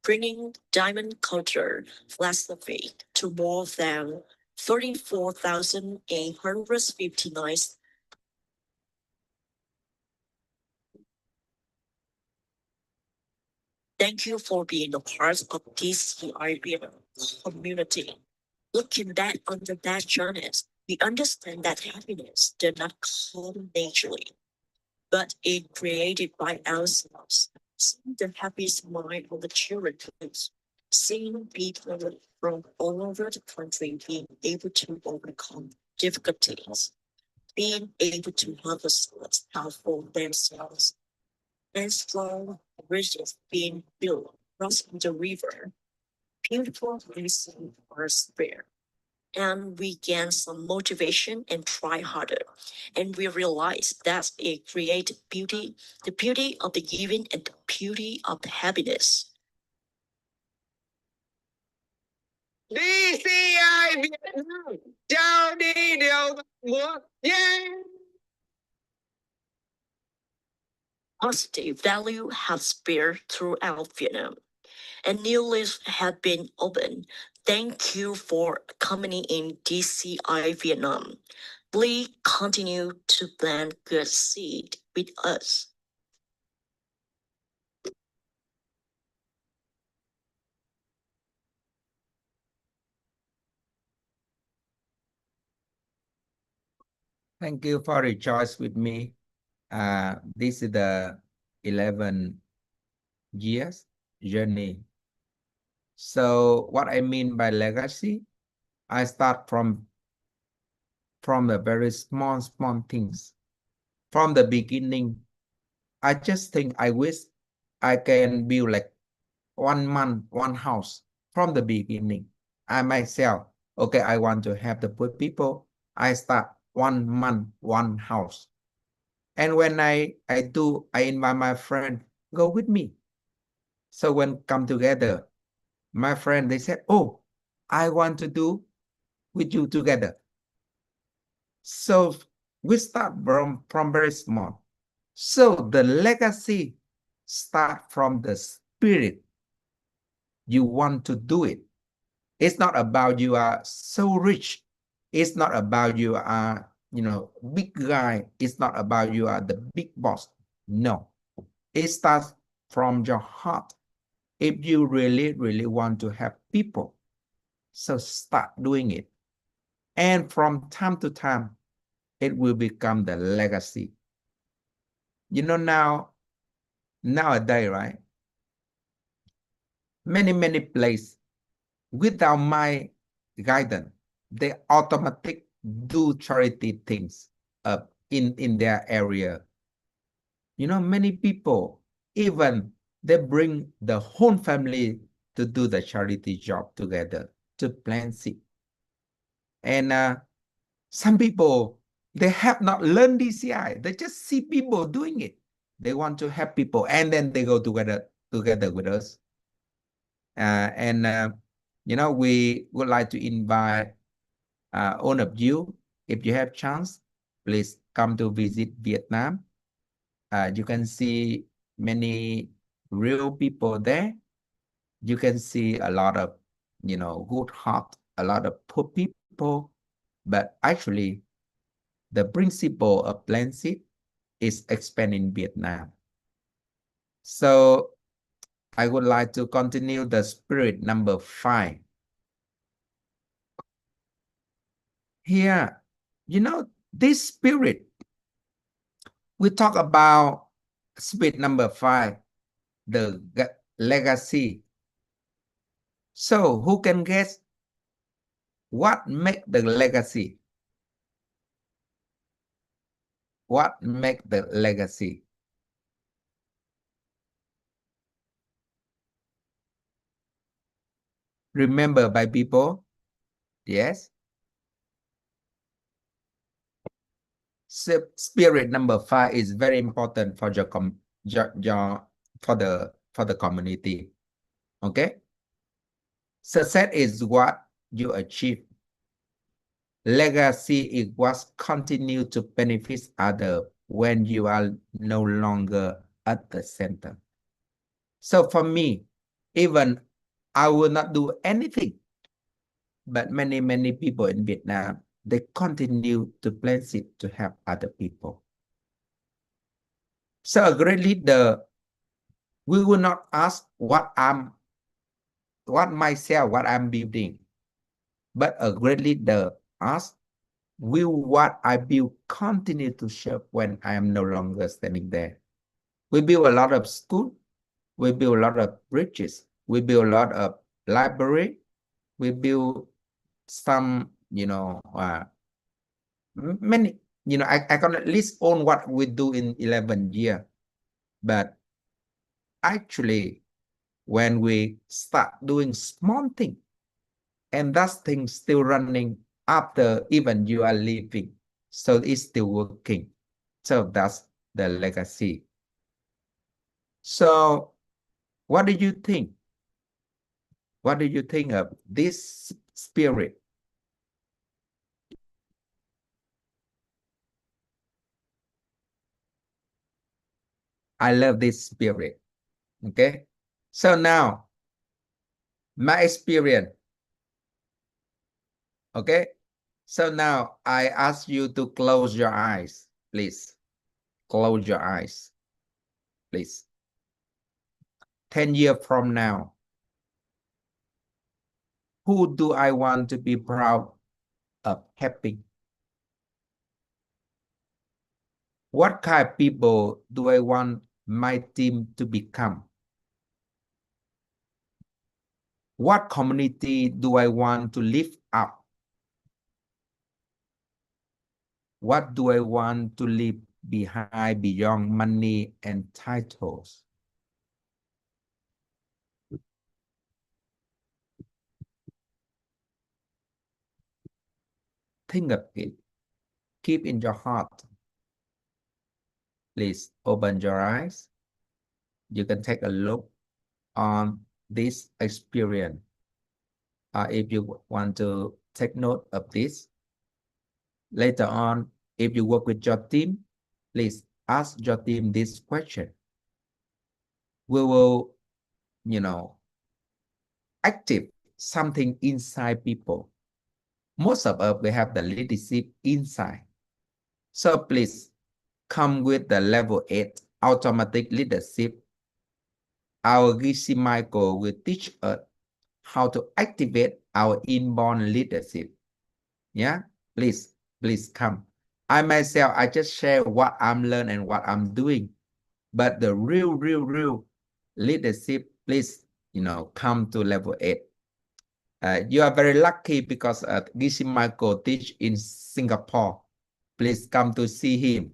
bringing diamond culture philosophy to more than 34,859. Thank you for being a part of this IBM community. Looking back on the bad journeys, we understand that happiness did not come naturally, but it created by ourselves. Seeing the happy smile of the children, seeing people from all over the country being able to overcome difficulties, being able to have a solid house for themselves, and strong bridges being built crossing the river. Beautiful lessons are spared. And we gain some motivation and try harder. And we realize that it creates beauty, the beauty of the giving and the beauty of the happiness. DCI Việt Nam, chào đi điều múa, yeah! Positive value has spread throughout Vietnam, and new lists have been opened. Thank you for coming in DCI Vietnam. Please continue to plant good seed with us. Thank you for rejoice with me. This is the 11 years journey. So what I mean by legacy, I start from the very small things. From the beginning, I just think I wish I can build like 1 month, 1 house from the beginning. I myself, okay, I want to have the poor people. I start 1 month, 1 house. And when I invite my friend, go with me. So when come together, my friend, they said, oh, I want to do with you together. So we start from very small. So the legacy start from the spirit. You want to do it. It's not about you are so rich. It's not about you are, big guy. It's not about you are the big boss. No, it starts from your heart. If you really, really want to have people, so start doing it. And from time to time, it will become the legacy. Nowadays, right? Many places, without my guidance, they automatically do charity things in their area. Many people, even they bring the whole family to do the charity job together to plant seed. And some people, They have not learned DCI. They just see people doing it. They want to help people, and then they go together with us. You know, we would like to invite all of you, if you have chance, please come to visit Vietnam. You can see many real people there. You can see a lot of, you know, good heart, a lot of poor people, but actually the principle of plant seed is expanded in Vietnam. So I would like to continue the spirit number 5. Here, you know, this spirit, we talk about spirit number 5, the legacy. So who can guess what make the legacy? What make the legacy? Remember by people? Yes. Spirit number 5 is very important for for the community. Okay. Success is what you achieve. Legacy is what continue to benefit others when you are no longer at the center. So for me, even I will not do anything, but many people in Vietnam, they continue to plant seed to help other people. So a great leader, we will not ask what I'm building, but a great leader asks, will what I build continue to shape when I am no longer standing there? We build a lot of school, we build a lot of bridges, we build a lot of library, we build some, you know, many, you know, I can at least own what we do in 11 years. But actually, when we start doing small things, and that thing still running after even you are leaving, so it's still working. So that's the legacy. So what do you think? What do you think of this spirit? I love this spirit. Okay. So now, my experience. Okay. So now I ask you to close your eyes, please. Close your eyes, please. 10 years from now, who do I want to be proud of helping? What kind of people do I want my team to become? What community do I want to lift up? What do I want to leave behind beyond money and titles? Think of it. Keep in your heart. Please open your eyes. You can take a look on this experience. If you want to take note of this, later on, if you work with your team, please ask your team this question. We will, you know, active something inside people. Most of us, we have the leadership inside. So please come with the level 8 automatic leadership. Our Gishi Michael will teach us how to activate our inborn leadership. Yeah, please come. I myself, I just share what I'm learning and what I'm doing. But the real leadership, please, you know, come to level 8. You are very lucky because Gishi Michael teach in Singapore. Please come to see him.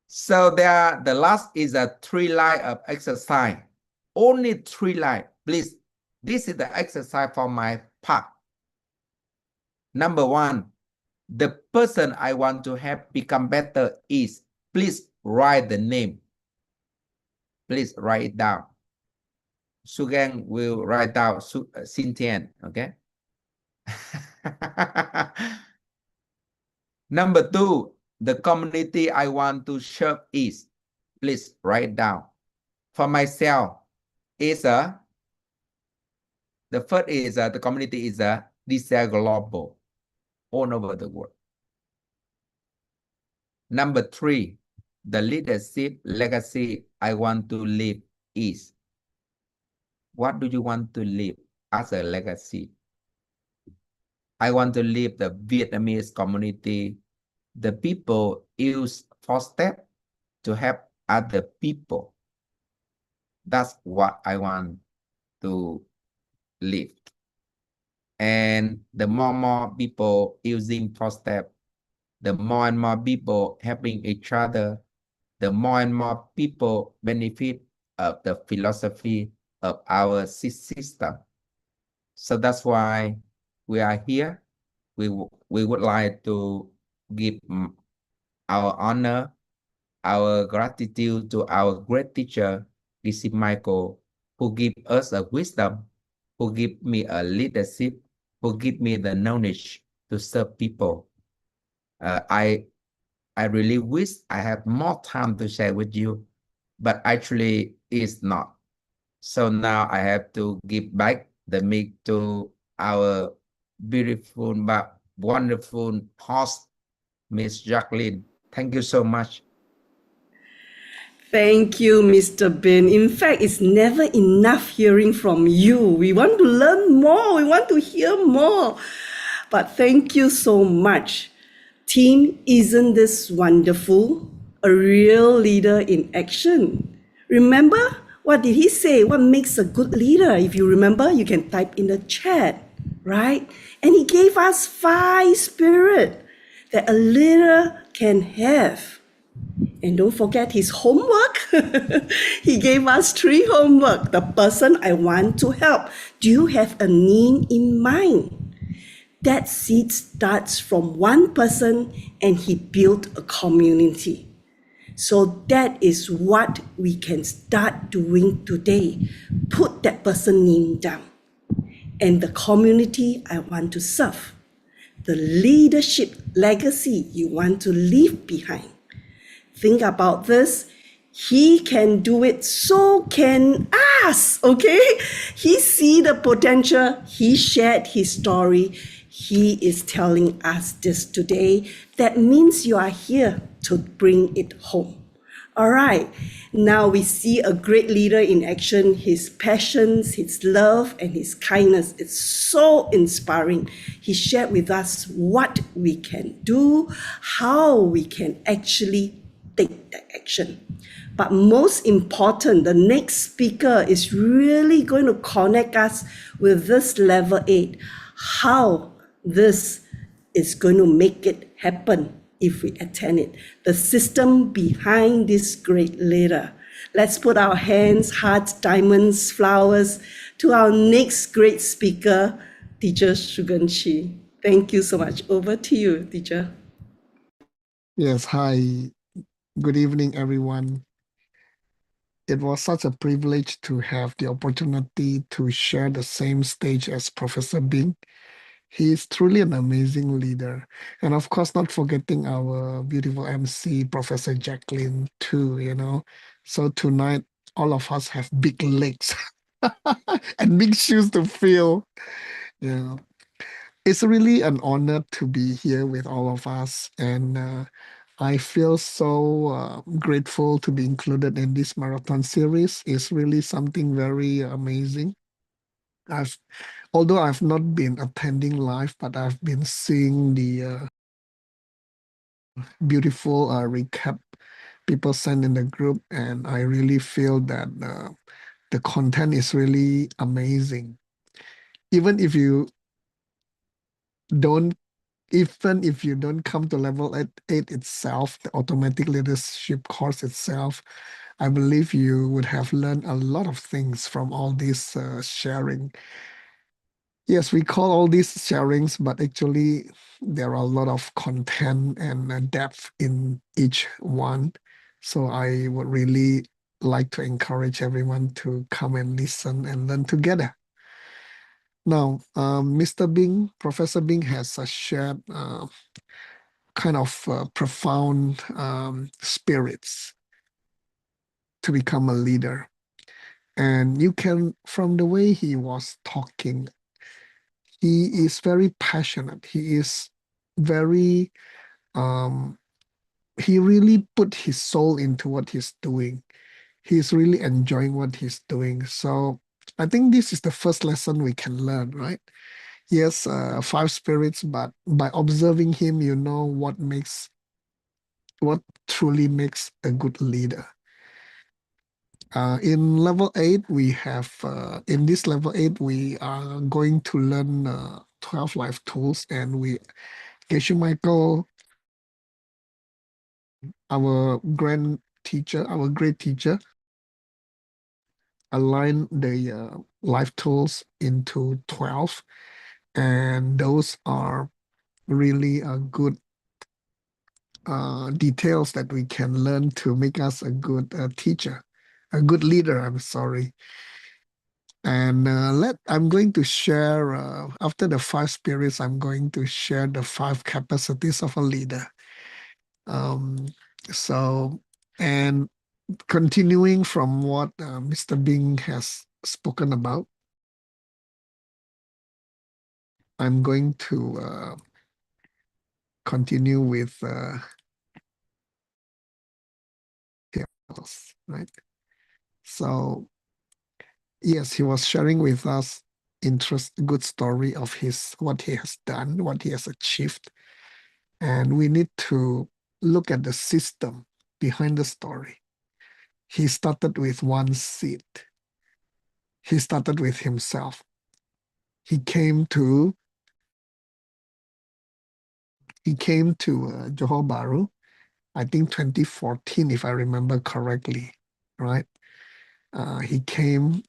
So there, the last is a 3 line of exercise. Only 3 line. Please, this is the exercise for my part. Number 1, The person I want to have become better is, please write the name. Please write it down. Sugang will write down Xintian, okay? Number 2, the community I want to serve is, please write down. For myself, the first is the community is DCI Global, all over the world. Number 3, the leadership legacy I want to leave is, what do you want to leave as a legacy? I want to leave the Vietnamese community, the people use 4 steps to help other people. That's what I want to leave. And the more people using 4 steps, the more and more people helping each other, the more and more people benefit of the philosophy of our system. So that's why we are here. We would like to give our honor, our gratitude to our great teacher, DC Michael, who give us a wisdom, who give me a leadership, who give me the knowledge to serve people. I really wish I had more time to share with you, but actually it's not. So now I have to give back the mic to our beautiful but wonderful host, Miss Jacqueline. Thank you so much. Thank you, Mr. Bin. In fact, it's never enough hearing from you. We want to learn more. We want to hear more. But thank you so much. Team, isn't this wonderful? A real leader in action. Remember, what did he say? What makes a good leader? If you remember, you can type in the chat, right? And he gave us 5 spirits that a leader can have. And don't forget his homework. He gave us 3 homework. The person I want to help. Do you have a name in mind? That seed starts from one person and he built a community. So that is what we can start doing today. Put that person's name down. And the community I want to serve. The leadership legacy you want to leave behind. Think about this. He can do it, so can us, okay? He see the potential. He shared his story. He is telling us this today. That means you are here to bring it home. All right. Now we see a great leader in action. His passions, his love, and his kindness. It's so inspiring. He shared with us what we can do, how we can actually take that action. But most important, the next speaker is really going to connect us with this level 8, how this is going to make it happen if we attend it. The system behind this great leader. Let's put our hands, hearts, diamonds, flowers to our next great speaker, Teacher Shugan Chi. Thank you so much. Over to you, teacher. Yes, hi. Good evening, everyone. It was such a privilege to have the opportunity to share the same stage as Professor Bin. He is truly an amazing leader. And of course, not forgetting our beautiful MC, Professor Jacqueline, too, you know. So tonight, all of us have big legs and big shoes to fill. You know. It's really an honor to be here with all of us. And I feel so grateful to be included in this marathon series. It's really something very amazing. Although I've not been attending live, but I've been seeing the beautiful recap people send in the group, and I really feel that the content is really amazing. Even if you don't come to level 8 itself, the automatic leadership course itself, I believe you would have learned a lot of things from all this sharing. Yes, we call all these sharings, but actually there are a lot of content and depth in each one. So I would really like to encourage everyone to come and listen and learn together. Now, Mr. Bing, Professor Bing has shared kind of profound spirits to become a leader. And you can, from the way he was talking, he is very passionate. He is very, he really put his soul into what he's doing. He's really enjoying what he's doing. So I think this is the first lesson we can learn, right? Yes, five spirits, but by observing him, you know what truly makes a good leader. In level 8, we have, in this level 8, we are going to learn 12 life tools, and Geshe Michael, our great teacher, aligned the life tools into 12, and those are really good details that we can learn to make us a good teacher, a good leader, I'm sorry. And I'm going to share, after the 5 spirits, I'm going to share the 5 capacities of a leader. So, and continuing from what Mr. Bing has spoken about, I'm going to continue with Hills, right? So, yes, he was sharing with us good story of what he has done, what he has achieved. And we need to look at the system behind the story. He started with one seed. He started with himself. He came to Johor Bahru, I think 2014, if I remember correctly, right? He came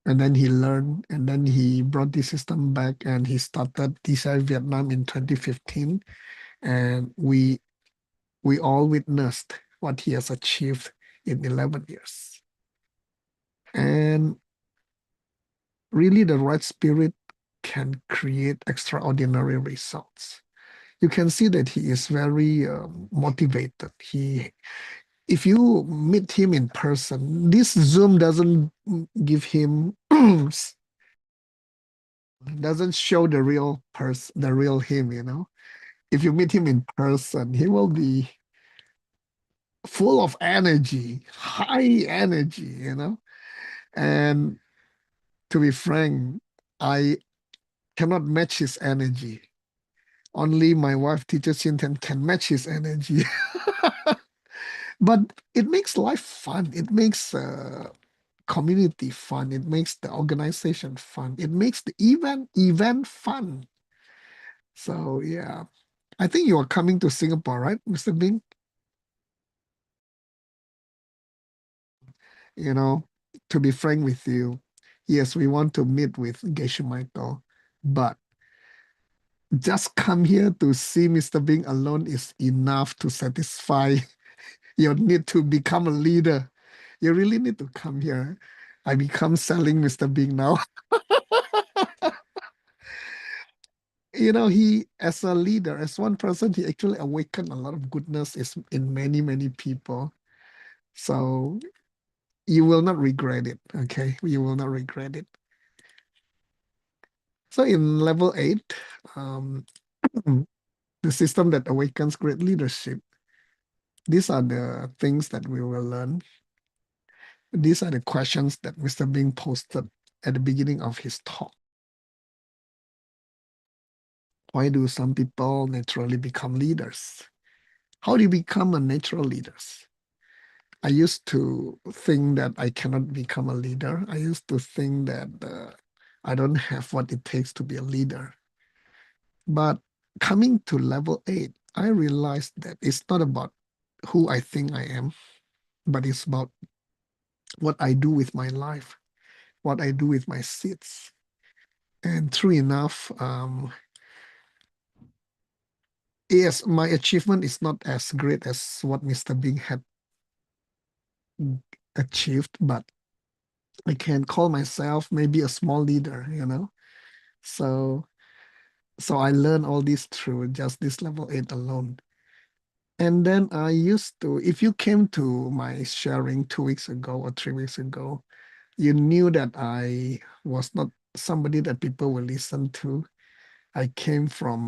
and then he learned, and then he brought the system back, and he started DCI Vietnam in 2015. And we all witnessed what he has achieved in 11 years. And really, the right spirit can create extraordinary results. You can see that he is very motivated. If you meet him in person, this Zoom doesn't give him doesn't show the real him, you know. If you meet him in person, he will be full of energy, high energy, you know. And to be frank, I cannot match his energy. Only my wife, Teacher Chintan, can match his energy. But it makes life fun. It makes community fun. It makes the organization fun. It makes the event fun. So yeah, I think you are coming to Singapore, right, Mr. Bing? You know, to be frank with you, yes, we want to meet with Geshe Michael, but just come here to see Mr. Bing alone is enough to satisfy your need to become a leader. You really need to come here. I become selling Mr. Bing now. You know, he, as a leader, as one person, he actually awakened a lot of goodness in many, many people. So you will not regret it, okay? You will not regret it. So in level 8, the system that awakens great leadership, these are the things that we will learn. These are the questions that Mr. Bing posted at the beginning of his talk. Why do some people naturally become leaders? How do you become a natural leader? I used to think that I cannot become a leader. I used to think that I don't have what it takes to be a leader. But coming to level 8, I realized that it's not about who I think I am, but it's about what I do with my life, what I do with my seeds. And true enough, yes, my achievement is not as great as what Mr. Bing had achieved, but I can call myself maybe a small leader, you know. So I learned all this through just this level 8 alone. And then I used to, if you came to my sharing 2 weeks ago or 3 weeks ago, you knew that I was not somebody that people will listen to. I came from,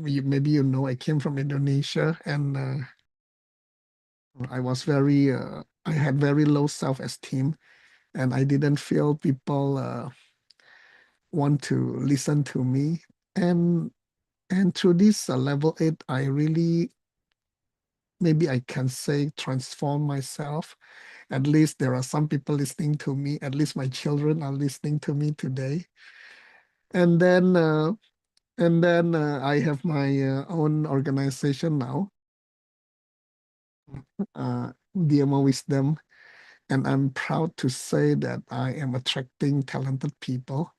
maybe you know, I came from Indonesia, and I was I had very low self-esteem, and I didn't feel people want to listen to me. And through this level 8, I really, maybe I can say, transform myself. At least there are some people listening to me. At least my children are listening to me today. And then I have my own organization now, DMO Wisdom, and I'm proud to say that I am attracting talented people.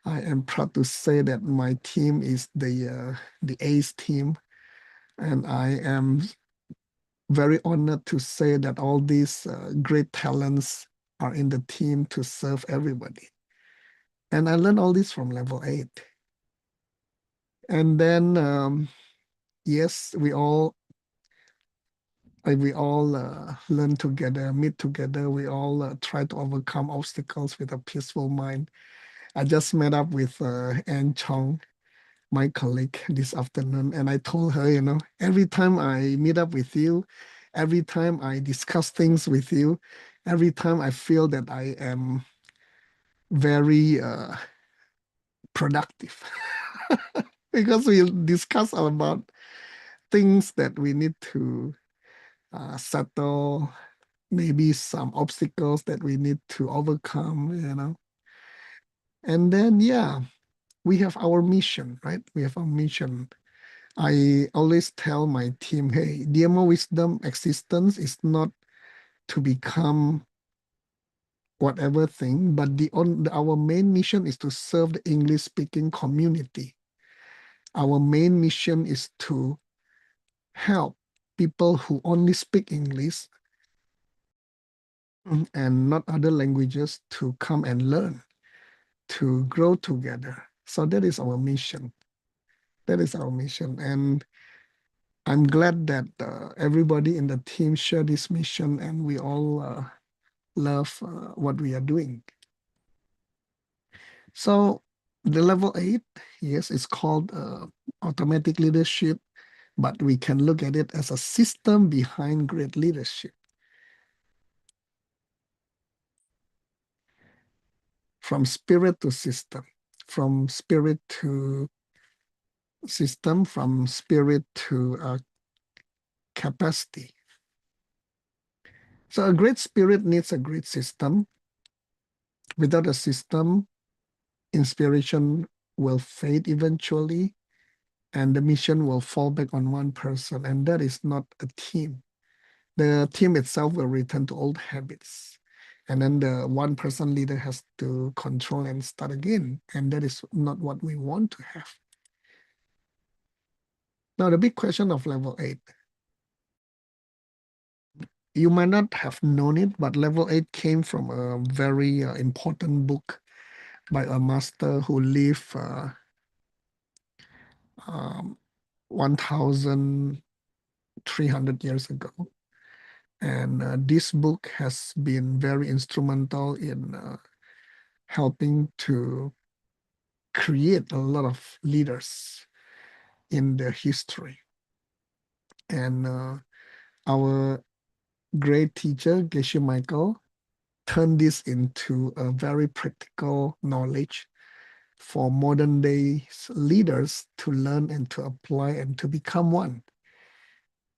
I am proud to say that my team is the ACE team, and I am very honored to say that all these great talents are in the team to serve everybody. And I learned all this from level 8. And then, yes, we all learn together, meet together. We all try to overcome obstacles with a peaceful mind. I just met up with Ann Chong, my colleague, this afternoon, and I told her, you know, every time I meet up with you, every time I discuss things with you, every time I feel that I am very productive because we discuss about things that we need to settle, maybe some obstacles that we need to overcome, you know. And then, yeah, we have our mission, right? We have our mission. I always tell my team, hey, DMO Wisdom existence is not to become whatever thing, but our main mission is to serve the English-speaking community. Our main mission is to help people who only speak English and not other languages to come and learn, to grow together. So that is our mission. That is our mission. And I'm glad that everybody in the team share this mission, and we all love what we are doing. So the level 8, yes, it's called automatic leadership, but we can look at it as a system behind great leadership. From spirit to system, from spirit to system, from spirit to capacity. So a great spirit needs a great system. Without a system, inspiration will fade eventually, and the mission will fall back on one person, and that is not a team. The team itself will return to old habits, and then the one person leader has to control and start again, and that is not what we want to have. Now, the big question of level 8. You might not have known it, but level 8 came from a very important book by a master who lived 1,300 years ago. And this book has been very instrumental in helping to create a lot of leaders in their history. And our great teacher, Geshe Michael, turned this into a very practical knowledge for modern day leaders to learn and to apply and to become one.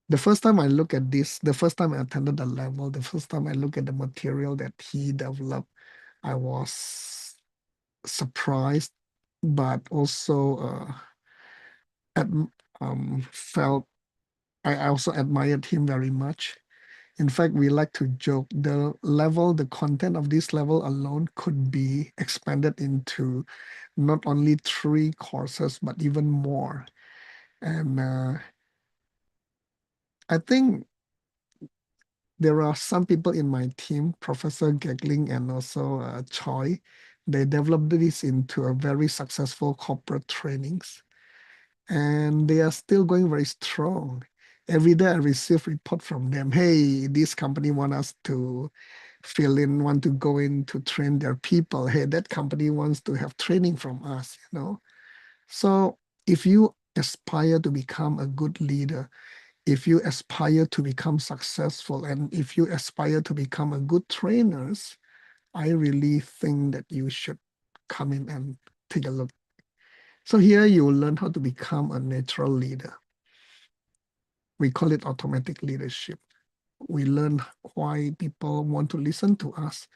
The first time I look at this, the first time I attended the level, the first time I look at the material that he developed, I was surprised, but also felt I also admired him very much. In fact, we like to joke the content of this level alone could be expanded into not only 3 courses, but even more. And I think there are some people in my team, Professor Gegling and also Choi, they developed this into a very successful corporate trainings. And they are still going very strong. Every day I receive report from them, hey, this company want us to want to go in to train their people. Hey, that company wants to have training from us, you know. So if you aspire to become a good leader, if you aspire to become successful, and if you aspire to become a good trainers, I really think that you should come in and take a look. So here you will learn how to become a natural leader. We call it automatic leadership. We learn why people want to listen to us.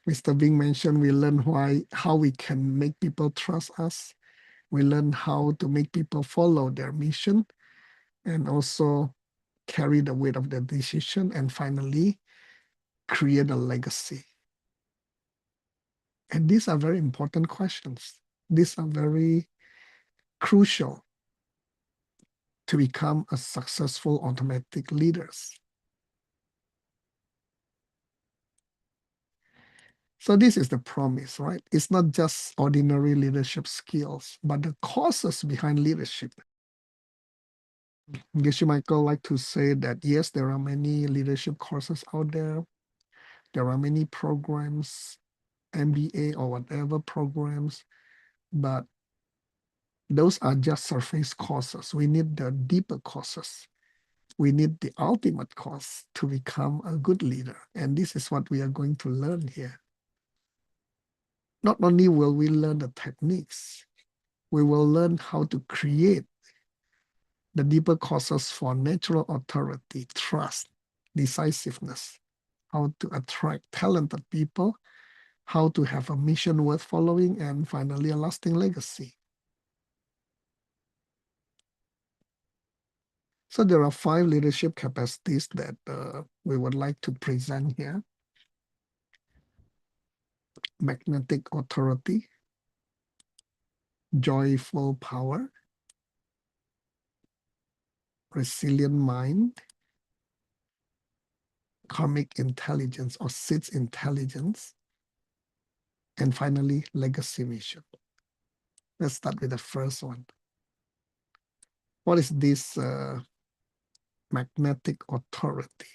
Mr. Bing mentioned we learn how we can make people trust us. We learn how to make people follow their mission and also carry the weight of the decision, and finally create a legacy. And these are very important questions. These are very crucial to become a successful automatic leaders. So this is the promise, right? It's not just ordinary leadership skills, but the causes behind leadership. Geshe Michael like to say that, yes, there are many leadership courses out there. There are many programs, MBA or whatever programs, but those are just surface courses. We need the deeper courses. We need the ultimate course to become a good leader. And this is what we are going to learn here. Not only will we learn the techniques, we will learn how to create the deeper courses for natural authority, trust, decisiveness, how to attract talented people, how to have a mission worth following, and finally a lasting legacy. So there are 5 leadership capacities that we would like to present here. Magnetic authority, joyful power, resilient mind, karmic intelligence or seeds intelligence, and finally, legacy mission. Let's start with the first one. What is this magnetic authority?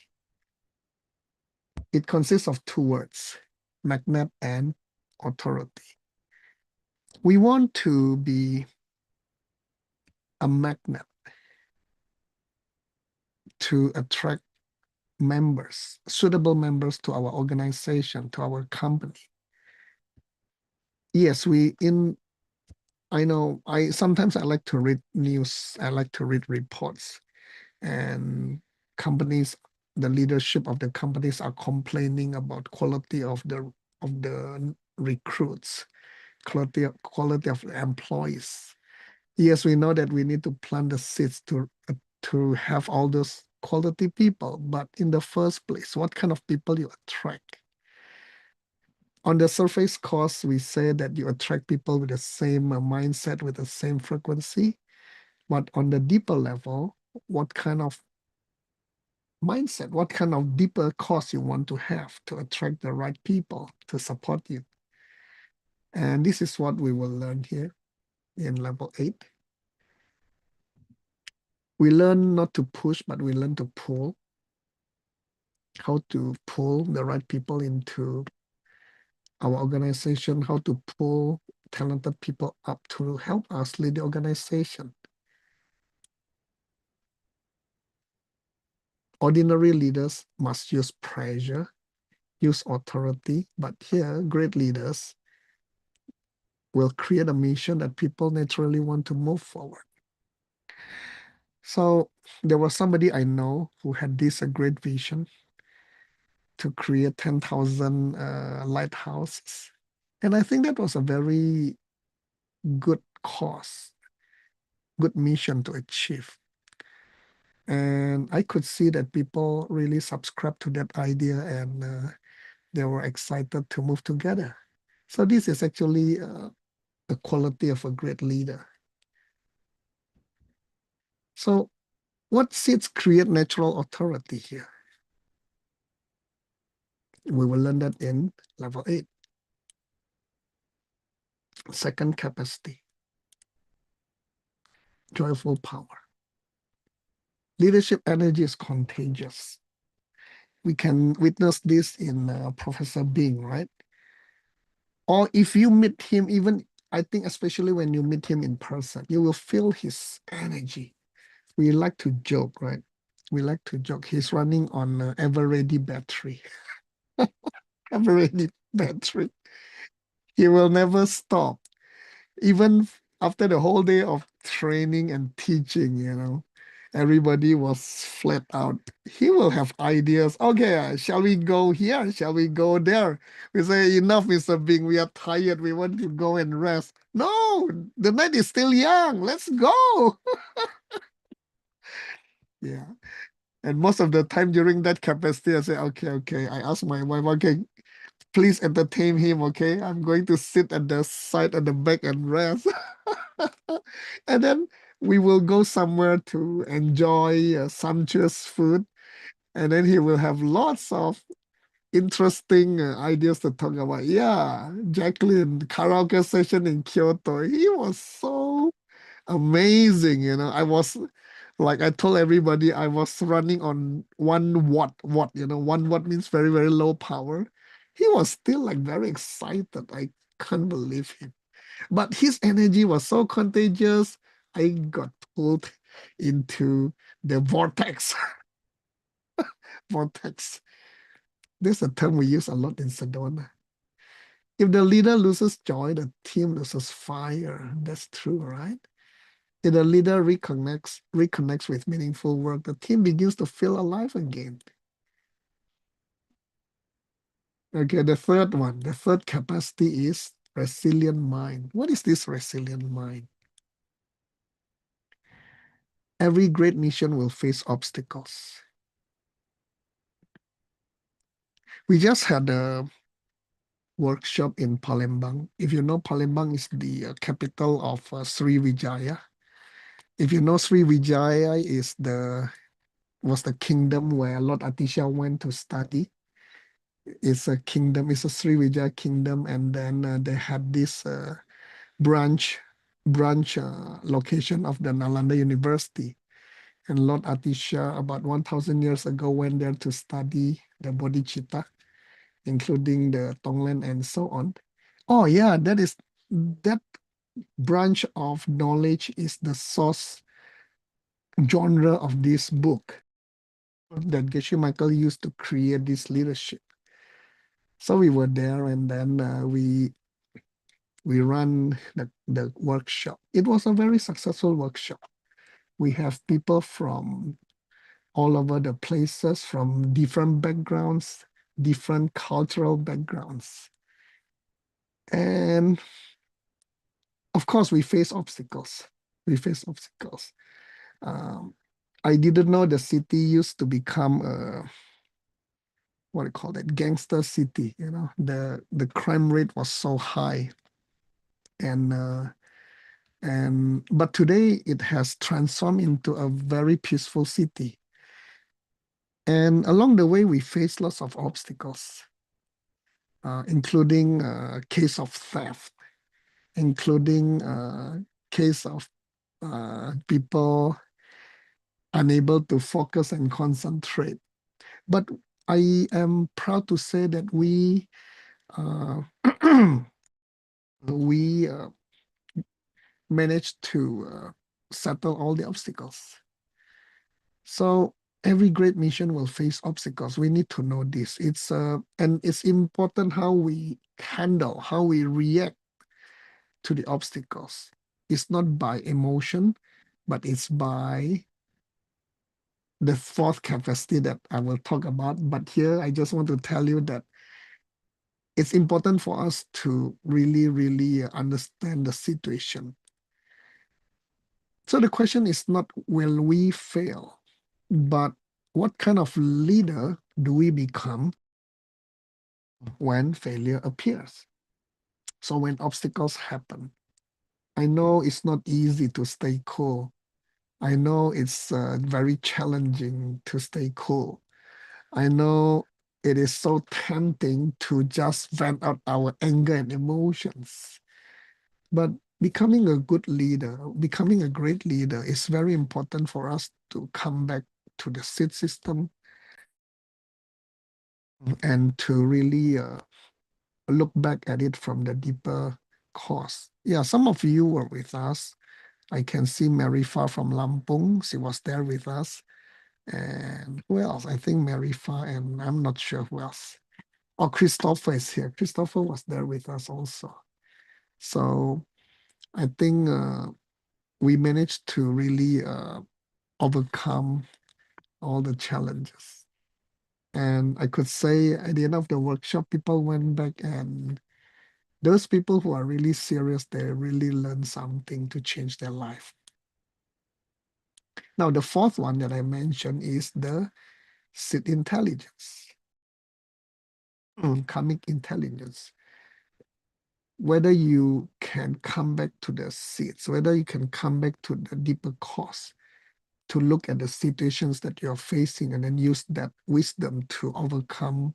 It consists of 2 words, magnet and authority. We want to be a magnet to attract members, suitable members to our organization, to our company. Yes, sometimes I like to read news, I like to read reports, and companies, the leadership of the companies are complaining about quality of the recruits, quality of employees. Yes, we know that we need to plant the seeds to have all those quality people, but in the first place, what kind of people you attract? On the surface course, we say that you attract people with the same mindset, with the same frequency, but on the deeper level, what kind of mindset, what kind of deeper cause you want to have to attract the right people to support you. And this is what we will learn here in level 8. We learn not to push, but we learn to pull. How to pull the right people into our organization, how to pull talented people up to help us lead the organization. Ordinary leaders must use pressure, use authority, but here great leaders will create a mission that people naturally want to move forward. So there was somebody I know who had this great vision to create 10,000 lighthouses. And I think that was a very good cause, good mission to achieve. And I could see that people really subscribe to that idea, and they were excited to move together. So this is actually the quality of a great leader. So what seeds create natural authority here? We will learn that in level 8. Second, capacity. Joyful power. Leadership energy is contagious. We can witness this in Professor Bing, right? Or if you meet him, even I think especially when you meet him in person, you will feel his energy. We like to joke, right? We like to joke. He's running on ever-ready battery. Ever-ready battery. He will never stop. Even after the whole day of training and teaching, everybody was flat out. He will have ideas. Okay, shall we go here? Shall we go there? We say, enough, Mr. Bing. We are tired. We want to go and rest. No, the night is still young. Let's go. Yeah. And most of the time during that capacity, I say, okay. I ask my wife, okay, please entertain him, okay? I'm going to sit at the side at the back and rest. And then we will go somewhere to enjoy sumptuous food. And then he will have lots of interesting ideas to talk about. Yeah, Jacqueline, karaoke session in Kyoto. He was so amazing, I was like, I told everybody I was running on 1 watt. 1 watt means very, very low power. He was still like very excited. I can't believe him. But his energy was so contagious, I got pulled into the vortex. Vortex. There's a term we use a lot in Sedona. If the leader loses joy, the team loses fire. That's true, right? If the leader reconnects with meaningful work, the team begins to feel alive again. Okay, the third capacity is resilient mind. What is this resilient mind? Every great mission will face obstacles. We just had a workshop in Palembang. If you know, Palembang is the capital of Sriwijaya. If you know, Sriwijaya was the kingdom where Lord Atisha went to study. It's a kingdom, it's a Sriwijaya kingdom, and then they had this branch location of the Nalanda University. And Lord Atisha, about 1,000 years ago, went there to study the Bodhicitta, including the Tonglen and so on. Oh yeah, that branch of knowledge is the source genre of this book that Geshe Michael used to create this leadership. So we were there, and then we ran the workshop. It was a very successful workshop. We have people from all over the places, from different backgrounds, different cultural backgrounds. And of course, we face obstacles. I didn't know the city used to become what do you call it, gangster city. The crime rate was so high, but today it has transformed into a very peaceful city. And along the way, we face lots of obstacles, including case of theft, including case of people unable to focus and concentrate. But I am proud to say that we managed to settle all the obstacles. So every great mission will face obstacles. We need to know this. And it's important how we handle, how we react to the obstacles. It's not by emotion, but it's by the fourth capacity that I will talk about. But here, I just want to tell you that it's important for us to really, really understand the situation. So the question is not, will we fail? But what kind of leader do we become when failure appears? So when obstacles happen, I know it's not easy to stay cool. I know it's very challenging to stay cool. I know it is so tempting to just vent out our anger and emotions. But becoming a good leader, becoming a great leader is very important for us to come back to the seed system and to really look back at it from the deeper cause. Yeah, some of you were with us. I can see Mary Fa from Lampung. She was there with us. And who else? I think Mary Fa, and I'm not sure who else. Oh, Christopher is here. Christopher was there with us also. So I think we managed to really overcome all the challenges. And I could say at the end of the workshop, people went back, and those people who are really serious, they really learned something to change their life. Now, the fourth one that I mentioned is the seed intelligence, karmic intelligence. Whether you can come back to the seeds, whether you can come back to the deeper cause, to look at the situations that you're facing and then use that wisdom to overcome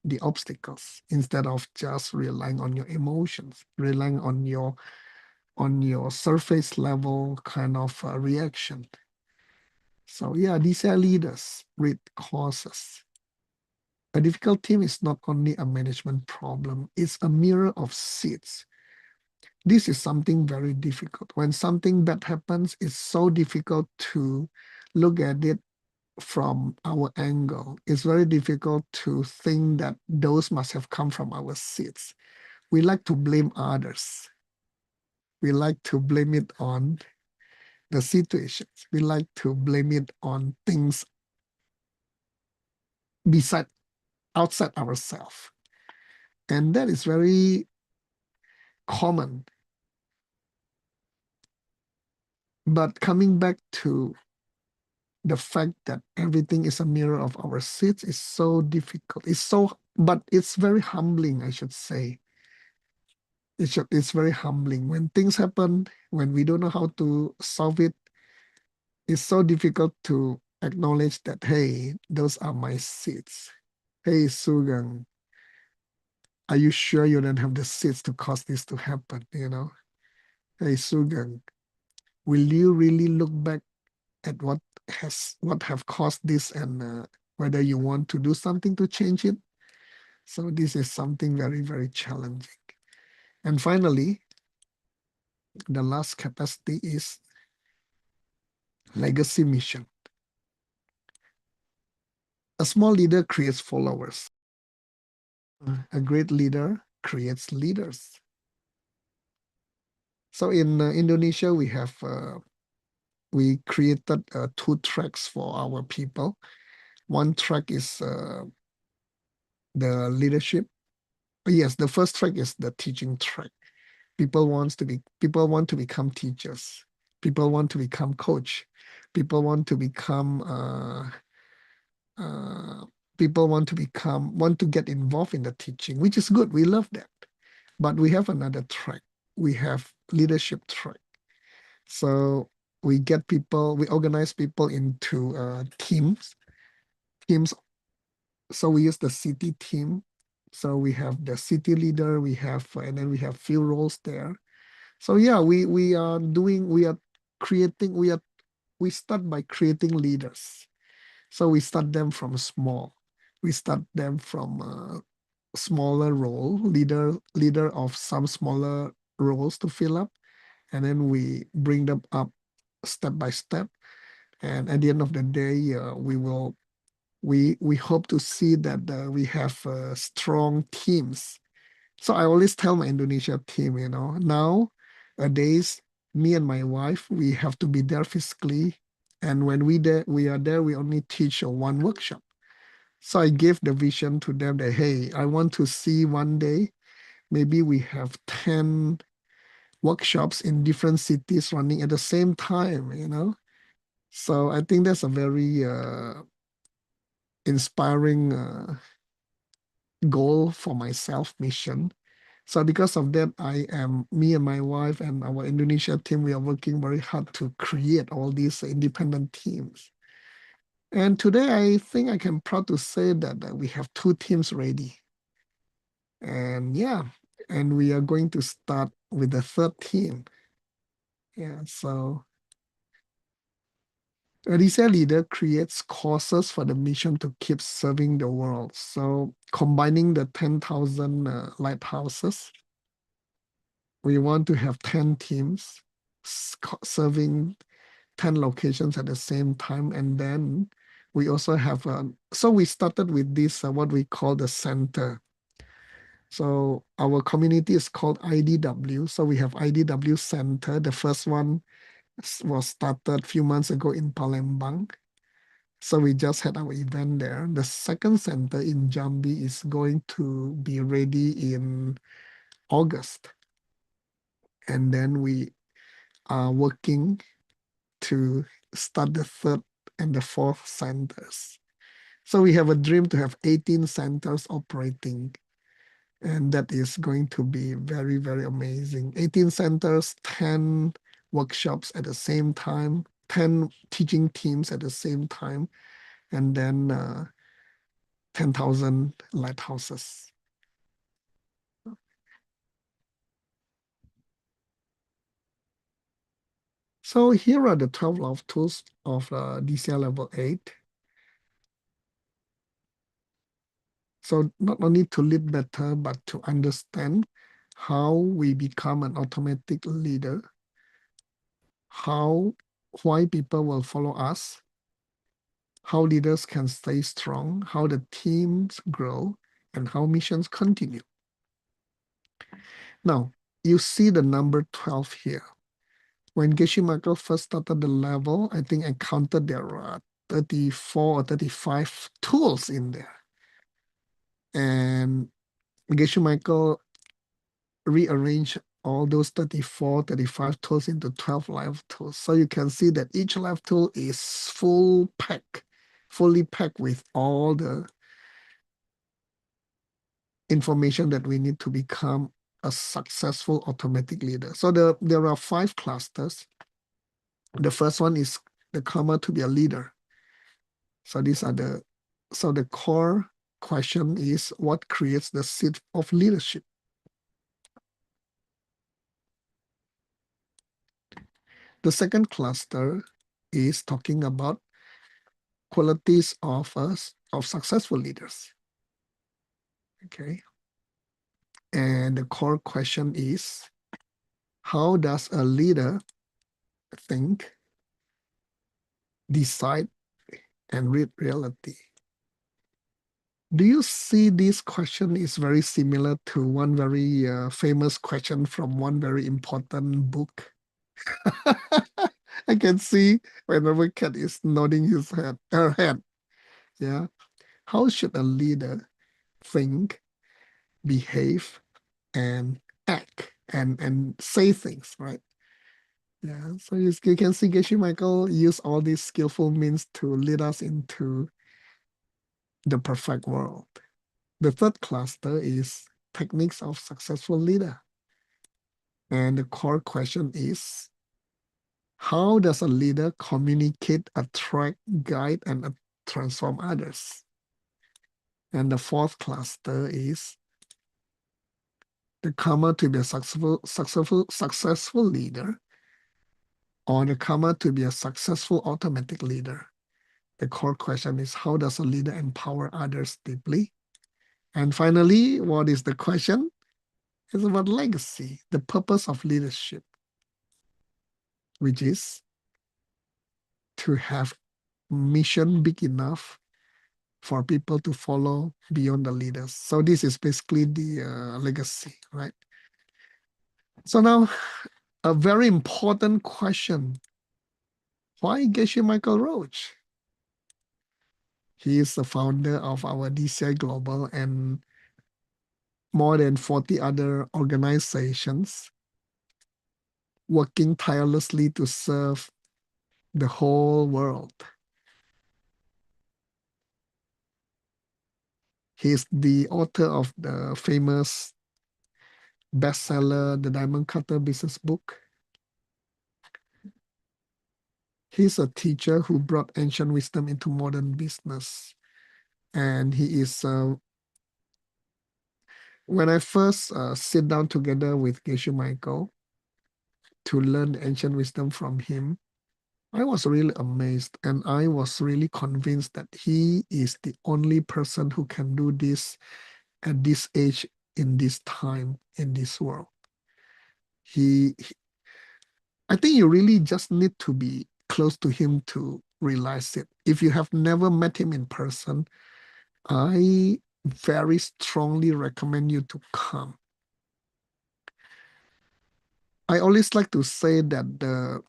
the obstacles instead of just relying on your emotions, relying on your surface level kind of reaction. So yeah, these are leaders with causes. A difficult team is not only a management problem, it's a mirror of seeds. This is something very difficult. When something bad happens, it's so difficult to look at it from our angle. It's very difficult to think that those must have come from our seeds. We like to blame others. We like to blame it on the situations. We like to blame it on things beside, outside ourselves. And that is very common. But coming back to the fact that everything is a mirror of our seeds is so difficult. But it's very humbling, I should say. It's very humbling. When things happen, when we don't know how to solve it, it's so difficult to acknowledge that, hey, those are my seeds. Hey, Sugang, are you sure you don't have the seeds to cause this to happen? Hey, Sugang, will you really look back at what have caused this and whether you want to do something to change it? So this is something very, very challenging. And finally, the last capacity is legacy mission. A small leader creates followers. A great leader creates leaders. So in Indonesia, we created 2 tracks for our people. One track is the leadership. Yes, the first track is the teaching track. People want to become teachers. People want to become coach. People want to become want to get involved in the teaching, which is good. We love that. But we have another track. We have leadership track. So we organize people into teams. So we use the city team. So we have the city leader, and then we have few roles there. So yeah, we start by creating leaders. So we start them from small. We start them from a smaller role, leader of some smaller roles to fill up, and then we bring them up step by step. And at the end of the day, we hope to see that we have strong teams. So I always tell my Indonesia team, nowadays, me and my wife, we have to be there physically. And when we are there, we only teach one workshop. So I gave the vision to them that, hey, I want to see one day, maybe we have 10 workshops in different cities running at the same time, So I think that's a very inspiring goal for myself, mission. So because of that, me and my wife and our Indonesia team, we are working very hard to create all these independent teams. And today, I think I can proud to say that we have 2 teams ready. And yeah, and we are going to start with the 3rd team. Yeah, so a DCI leader creates courses for the mission to keep serving the world. So combining the 10,000 lighthouses, we want to have 10 teams serving 10 locations at the same time. And then we also have, so we started with this, what we call the center. So our community is called IDW. So we have IDW Center. The first one was started a few months ago in Palembang. So we just had our event there. The second center in Jambi is going to be ready in August. And then we are working to start the 3rd and the 4th centers. So we have a dream to have 18 centers operating. And that is going to be very, very amazing. 18 centers, 10 workshops at the same time, 10 teaching teams at the same time, and then 10,000 lighthouses. So here are the 12 love tools of DCI level 8. So not only to lead better, but to understand how we become an automatic leader, why people will follow us, how leaders can stay strong, how the teams grow, and how missions continue. Now, you see the number 12 here. When Geshe Michael first started the level, I think I counted there were 34 or 35 tools in there. And Geshe Michael rearranged all those 34, 35 tools into 12 live tools. So you can see that each live tool is fully packed with all the information that we need to become a successful automatic leader. So there are 5 clusters. The first one is the Karma to be a leader. So the core question is, what creates the seed of leadership? The second cluster is talking about qualities of successful leaders. Okay. And the core question is, how does a leader think, decide, and read reality? Do you see this question is very similar to one very famous question from one very important book? I can see whenever Kat is nodding her head. Yeah. How should a leader think, behave, and act and say things, right? Yeah. So you can see Geshe Michael use all these skillful means to lead us into the perfect world. The third cluster is techniques of successful leader. And the core question is, how does a leader communicate, attract, guide, and transform others? And the fourth cluster is the Karma to be a successful leader, or the Karma to be a successful automatic leader. The core question is, how does a leader empower others deeply? And finally, what is the question? It's about legacy, the purpose of leadership, which is to have mission big enough for people to follow beyond the leaders. So this is basically the legacy, right? So now, a very important question. Why Geshe Michael Roach? He is the founder of our DCI Global and more than 40 other organizations working tirelessly to serve the whole world. He's the author of the famous bestseller, The Diamond Cutter Business Book. He's a teacher who brought ancient wisdom into modern business. And he is, when I first sit down together with Geshe Michael to learn ancient wisdom from him, I was really amazed, and I was really convinced that he is the only person who can do this at this age, in this time, in this world. I think you really just need to be close to him to realize it. If you have never met him in person, I very strongly recommend you to come. I always like to say that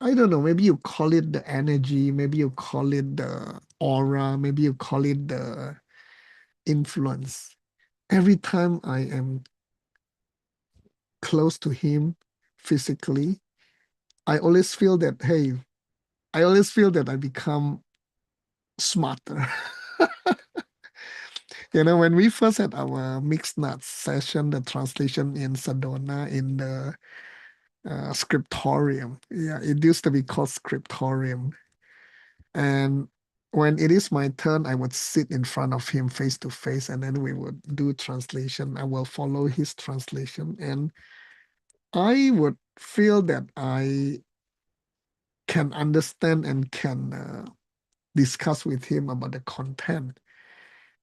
I don't know, maybe you call it the energy, maybe you call it the aura, maybe you call it the influence. Every time I am close to him physically, I always feel that, hey, I always feel that I become smarter. When we first had our mixed nuts session, the translation in Sedona in the scriptorium. Yeah, it used to be called scriptorium. And when it is my turn, I would sit in front of him face to face, and then we would do translation. I will follow his translation, and I would feel that I can understand and can discuss with him about the content.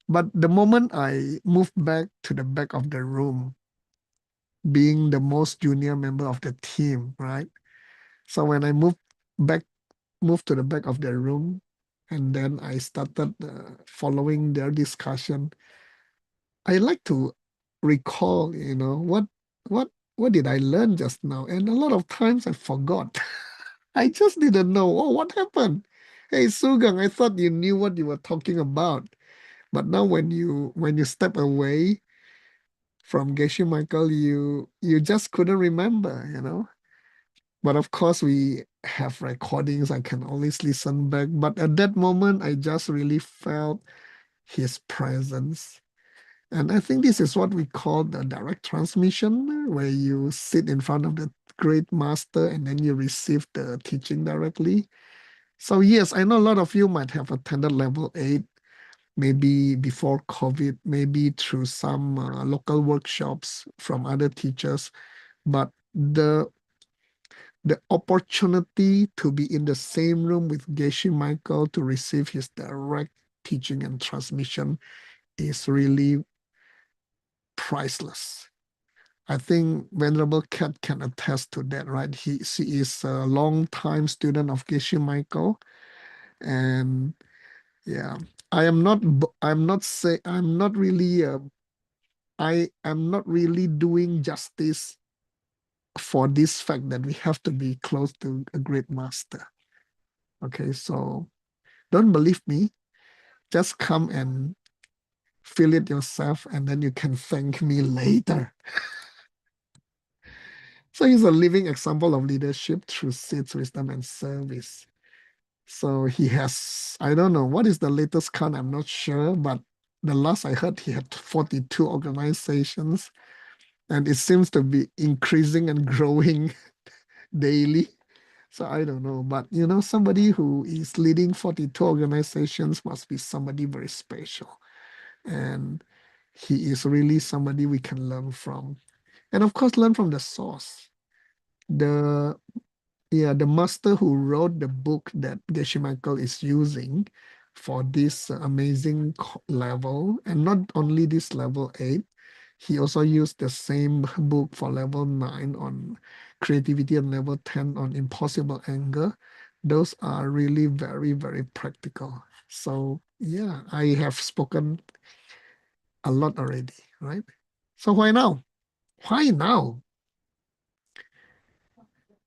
But the moment I moved back to the back of the room, being the most junior member of the team, right? So when I moved to the back of the room, and then I started following their discussion, I like to recall, what did I learn just now? And a lot of times I forgot. I just didn't know. Oh, what happened? Hey, Sugang, I thought you knew what you were talking about. But now when you step away from Geshe Michael, you just couldn't remember. But of course, we have recordings. I can always listen back. But at that moment, I just really felt his presence. And I think this is what we call the direct transmission, where you sit in front of the great master and then you receive the teaching directly. So yes, I know a lot of you might have attended level 8, maybe before COVID, maybe through some local workshops from other teachers, but the opportunity to be in the same room with Geshe Michael to receive his direct teaching and transmission is really priceless. I think Venerable Cat can attest to that, right? She is a long-time student of Geshe Michael, and yeah, I am not really doing justice for this fact that we have to be close to a great master. Okay, so don't believe me. Just come and feel it yourself, and then you can thank me later. So he's a living example of leadership through seeds, wisdom, and service. So he has, I don't know, what is the latest count? I'm not sure, but the last I heard, he had 42 organizations, and it seems to be increasing and growing daily. So I don't know, but somebody who is leading 42 organizations must be somebody very special. And he is really somebody we can learn from. And of course, learn from the source. The master who wrote the book that Geshe Michael is using for this amazing level, and not only this level 8, he also used the same book for level 9 on creativity and level 10 on impossible anger. Those are really very, very practical. So yeah, I have spoken a lot already, right? So why now? Why now?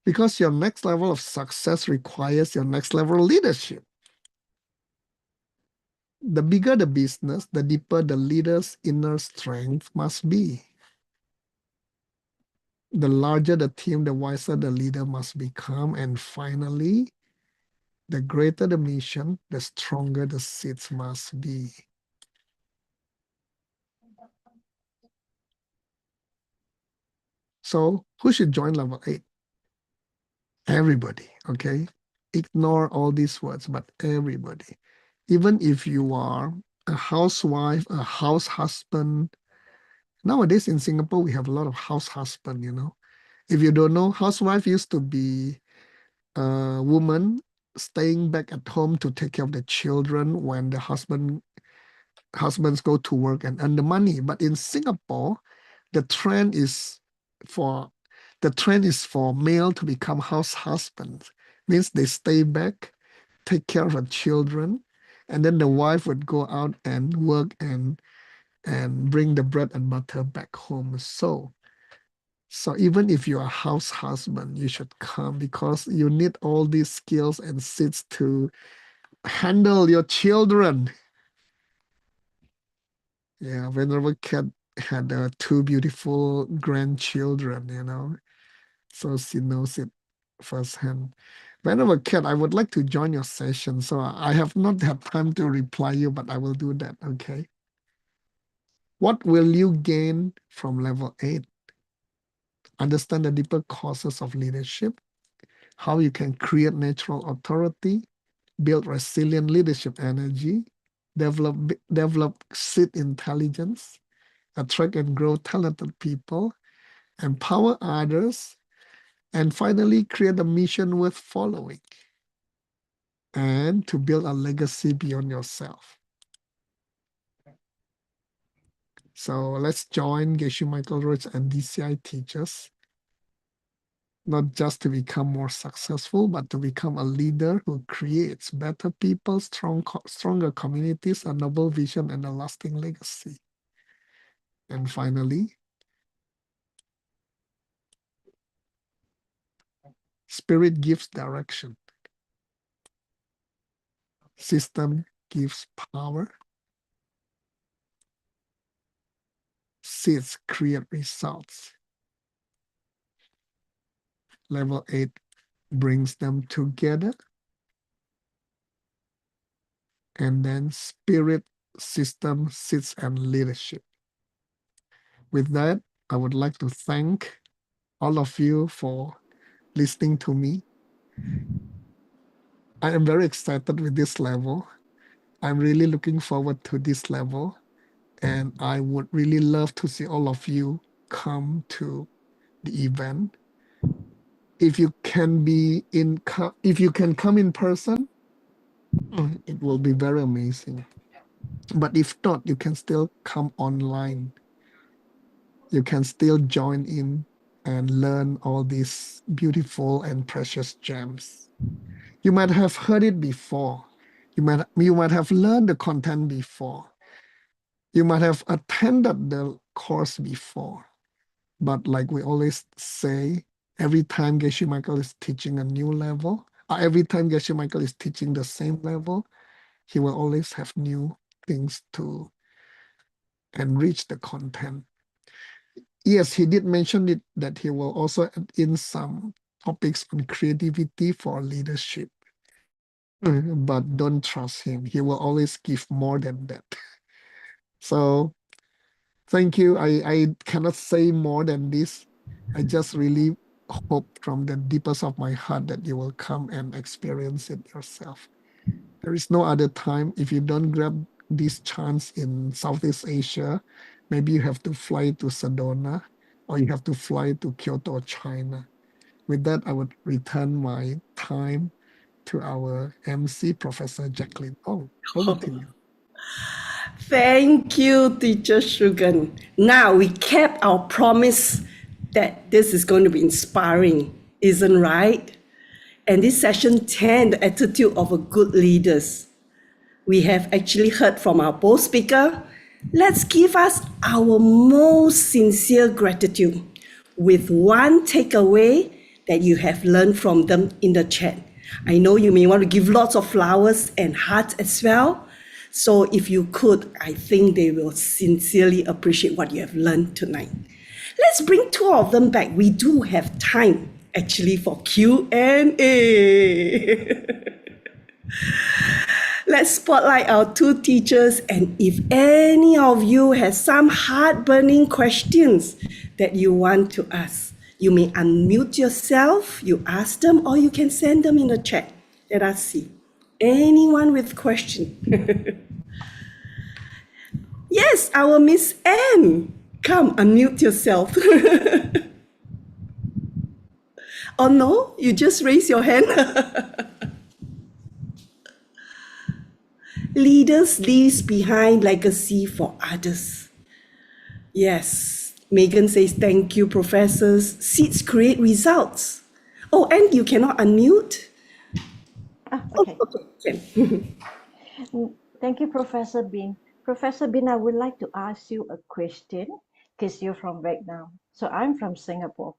Because your next level of success requires your next level of leadership. The bigger the business, the deeper the leader's inner strength must be. The larger the team, the wiser the leader must become. And finally, the greater the mission, the stronger the seeds must be. So who should join level 8? Everybody, okay? Ignore all these words, but everybody. Even if you are a housewife, a house husband. Nowadays in Singapore, we have a lot of house husband, you know. If you don't know, housewife used to be a woman staying back at home to take care of the children when the husbands go to work and earn the money. But in Singapore, the trend is for male to become house husbands. Means they stay back, take care of the children, and then the wife would go out and work and bring the bread and butter back home. So even if you're a house husband, you should come because you need all these skills and seeds to handle your children. Yeah, Venerable Cat had 2 beautiful grandchildren, you know, so she knows it firsthand. Venerable Cat, I would like to join your session, so I have not had time to reply you, but I will do that, okay? What will you gain from level 8? Understand the deeper causes of leadership, how you can create natural authority, build resilient leadership energy, develop seed intelligence, attract and grow talented people, empower others, and finally create a mission worth following, and to build a legacy beyond yourself. So let's join Geshe Michael Roach and DCI teachers, not just to become more successful, but to become a leader who creates better people, stronger communities, a noble vision, and a lasting legacy. And finally, Spirit gives direction. System gives power. Seeds create results. Level 8 brings them together. And then spirit, system, seeds, and leadership. With that, I would like to thank all of you for listening to me. I am very excited with this level. I'm really looking forward to this level. And I would really love to see all of you come to the event. If you can come in person, it will be very amazing. But if not, you can still come online. You can still join in and learn all these beautiful and precious gems. You might have heard it before. You might have learned the content before. You might have attended the course before. But like we always say, every time Geshe Michael is teaching a new level, every time Geshe Michael is teaching the same level, he will always have new things to enrich the content. Yes, he did mention it that he will also add in some topics on creativity for leadership. But don't trust him. He will always give more than that. So thank you. I cannot say more than this. I just really hope from the deepest of my heart that you will come and experience it yourself. There is no other time. If you don't grab this chance in Southeast Asia, maybe you have to fly to Sedona or you have to fly to Kyoto, China. With that, I would return my time to our MC, Professor Jacqueline. Oh, over to you. Thank you, Teacher Shugan. Now we kept our promise that this is going to be inspiring, isn't right? And this session 10, the attitude of a good leaders. We have actually heard from our both speaker. Let's give us our most sincere gratitude with one takeaway that you have learned from them in the chat. I know you may want to give lots of flowers and hearts as well. So if you could, I think they will sincerely appreciate what you have learned tonight. Let's bring two of them back. We do have time actually for Q&A. Let's spotlight our two teachers, and if any of you has some heart-burning questions that you want to ask, you may unmute yourself, you ask them, or you can send them in the chat. Let us see. Anyone with question? Yes, our Miss Anne. Come, unmute yourself. Oh no, you just raise your hand. Leaders leaves behind legacy for others. Yes, Megan says, thank you, professors. Seeds create results. Oh, and you cannot unmute? Okay. Okay, can. Thank you, Professor Bin. Professor Bin, I would like to ask you a question because you're from Vietnam. So I'm from Singapore.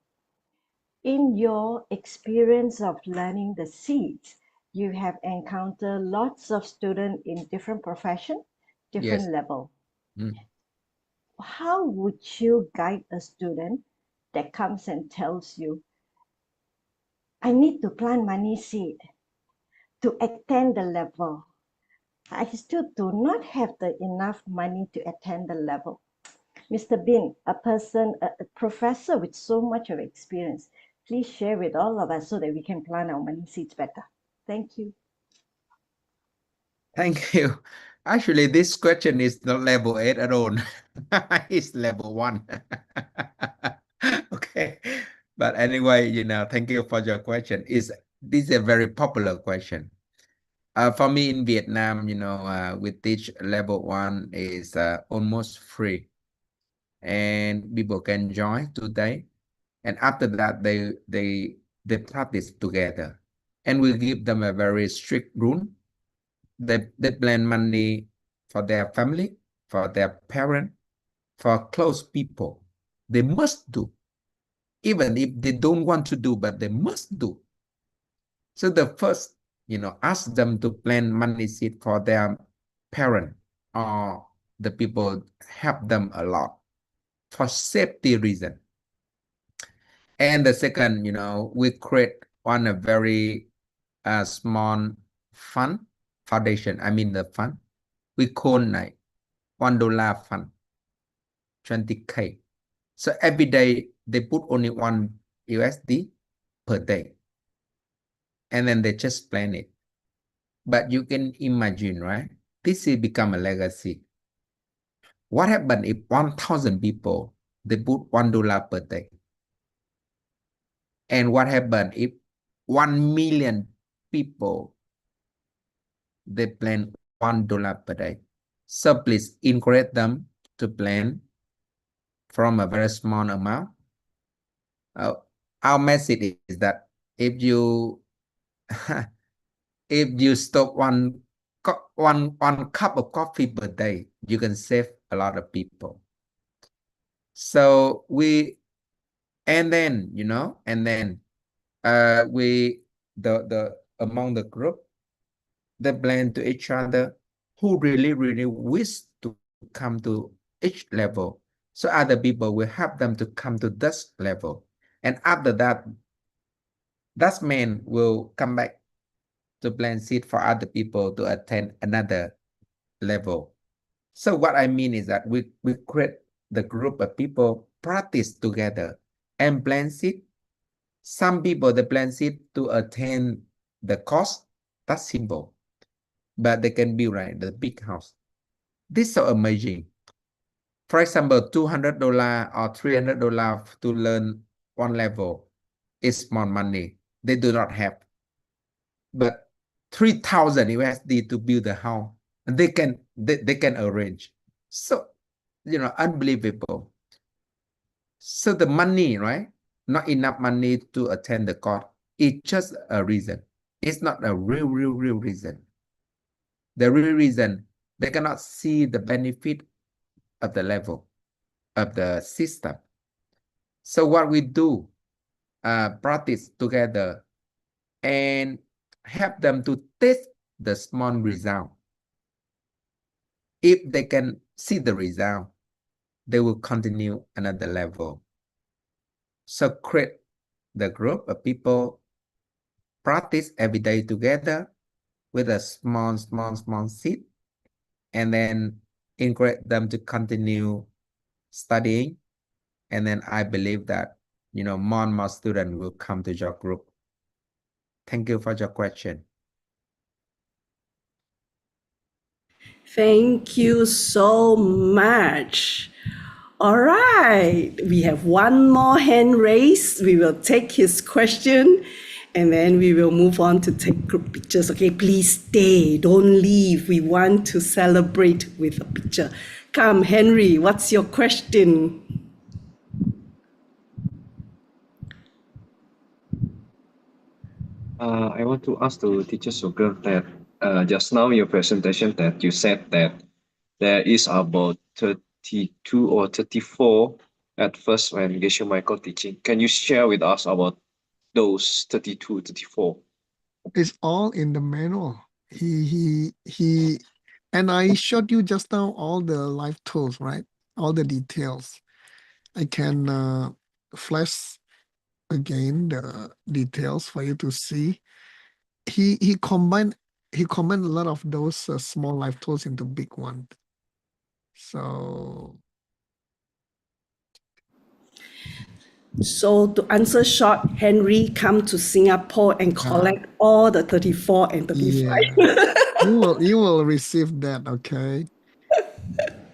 In your experience of learning the seeds, you have encountered lots of students in different profession, different Yes. level. Mm. How would you guide a student that comes and tells you, I need to plant money seed to attain the level? I still do not have the enough money to attend the level. Mr. Bin, a professor with so much of experience, please share with all of us so that we can plant our money seeds better. Thank you. Thank you. Actually, this question is not level 8 at all. It's level 1. Okay. But anyway, thank you for your question. This is a very popular question. For me in Vietnam, we teach level 1 is almost free. And people can join today. And after that, they practice together. And we give them a very strict rule. They plan money for their family, for their parent, for close people. They must do, even if they don't want to do, but they must do. So the first, ask them to plan money seed for their parent or the people help them a lot for safety reason. And the second, we create a very small fund foundation. I mean the fund. We call like $1 fund, 20K. So every day they put only $1 USD per day. And then they just plan it. But you can imagine, right? This will become a legacy. What happens if 1,000 people, they put $1 per day? And what happens if 1 million people, they plan $1 per day? So please encourage them to plan from a very small amount. Our message is that if you stop one cup of coffee per day, you can save a lot of people. So among the group, they plan to each other who really wish to come to each level. So other people will help them to come to this level. And after that, that man will come back to plant seed for other people to attain another level. So what I mean is that we create the group of people practice together and plant seed. Some people, they plant seed to attain the cost. That's simple. But they can build the big house. This is so amazing. For example, $200 or $300 to learn one level is small money. They do not have. But 3,000 USD to build a house, and they can arrange. So, unbelievable. So the money, right? Not enough money to attend the course. It's just a reason. It's not a real reason. The real reason, they cannot see the benefit of the level of the system. So what we do, practice together and help them to test the small result. If they can see the result, they will continue another level. So create the group of people, practice every day together with a small seed, and then encourage them to continue studying. And then I believe that, more and more students will come to your group. Thank you for your question. Thank you so much. All right, we have one more hand raised. We will take his question and then we will move on to take group pictures. Okay, please stay, don't leave. We want to celebrate with a picture. Come, Henry, what's your question? I want to ask to Teacher Sugeng that just now in your presentation that you said that there is about 32 or 34 at first when Geshe Michael teaching. Can you share with us about those 32, 34? It's all in the manual. And I showed you just now all the live tools, right? All the details. I can flash again the details for you to see. He combined a lot of those small live tools into big one. So So to answer short, Henry come to Singapore and collect all the 34 and 35. yeah, you will receive that, okay?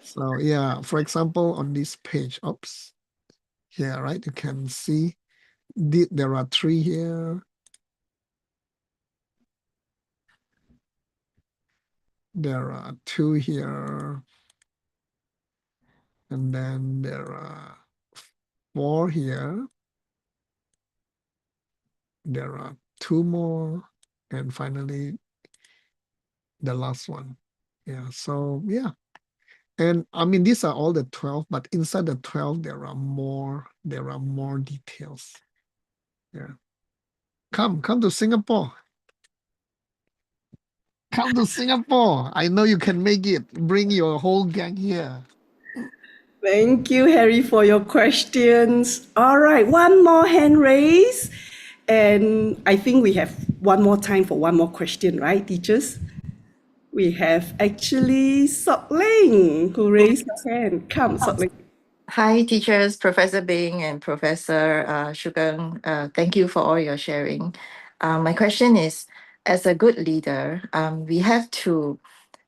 So yeah, for example, on this page, oops, here, right? You can see there are 3 here. There are 2 here. And then there are 4 here. There are 2 more. And finally, the last one. Yeah, so yeah. And I mean, these are all the 12, but inside the 12, there are more details. Yeah. Come to Singapore. Come to Singapore. I know you can make it. Bring your whole gang here. Thank you, Harry, for your questions. All right, one more hand raise. And I think we have one more time for one more question, right, teachers? We have actually Sok Ling who raised her hand. Come, Sok Ling. Hi, teachers, Professor Bing and Professor Sugeng. Thank you for all your sharing. My question is, as a good leader, we have to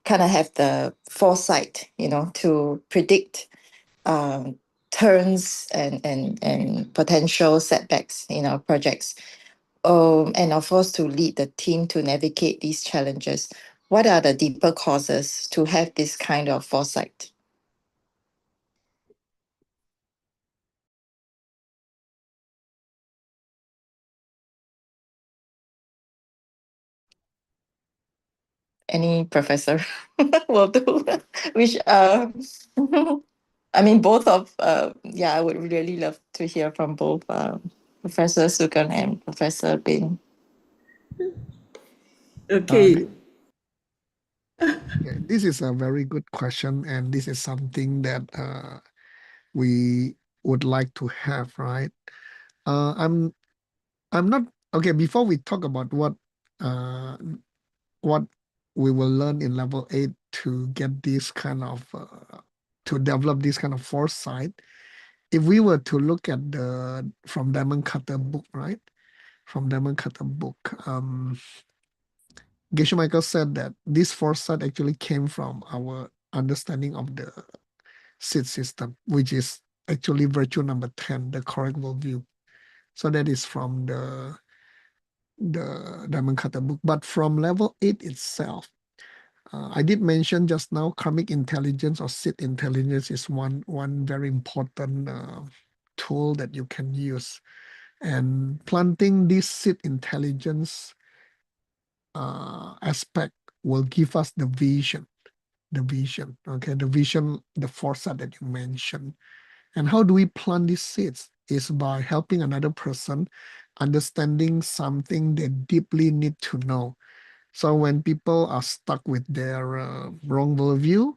kind of have the foresight, to predict turns and potential setbacks in our projects. And of course, to lead the team to navigate these challenges. What are the deeper causes to have this kind of foresight? Any professor will do. Which I mean, both of I would really love to hear from both Professor Sugeng and Professor Bin. Okay. Yeah, this is a very good question, and this is something that we would like to have, right? I'm not okay. Before we talk about what we will learn in level 8 to get this kind of to develop this kind of foresight, if we were to look at from Diamond Cutter book, right? From Diamond Cutter book, Geshe Michael said that this foresight actually came from our understanding of the seed system, which is actually virtue number 10, the correct worldview. So that is from the Diamond Cutter book. But from level 8 itself, I did mention just now karmic intelligence or seed intelligence is one very important tool that you can use. And planting this seed intelligence aspect will give us the vision, okay, the foresight that you mentioned. And how do we plant these seeds? Is by helping another person understanding something they deeply need to know. So when people are stuck with their wrong worldview,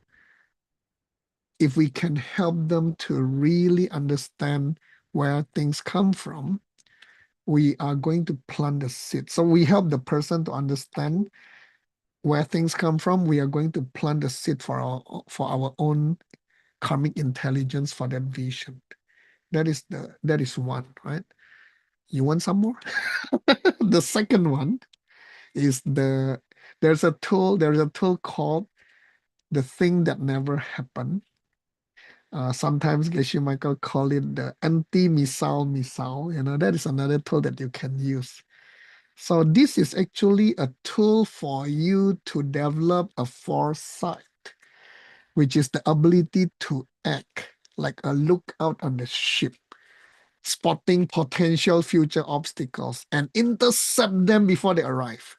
if we can help them to really understand where things come from, we are going to plant the seed. So we help the person to understand where things come from. We are going to plant the seed for our own karmic intelligence for that vision. That is one, right? You want some more? The second one is there's a tool called the thing that never happened. Sometimes Geshe Michael call it the anti-missile. That is another tool that you can use. So this is actually a tool for you to develop a foresight, which is the ability to act like a lookout on the ship, spotting potential future obstacles and intercept them before they arrive.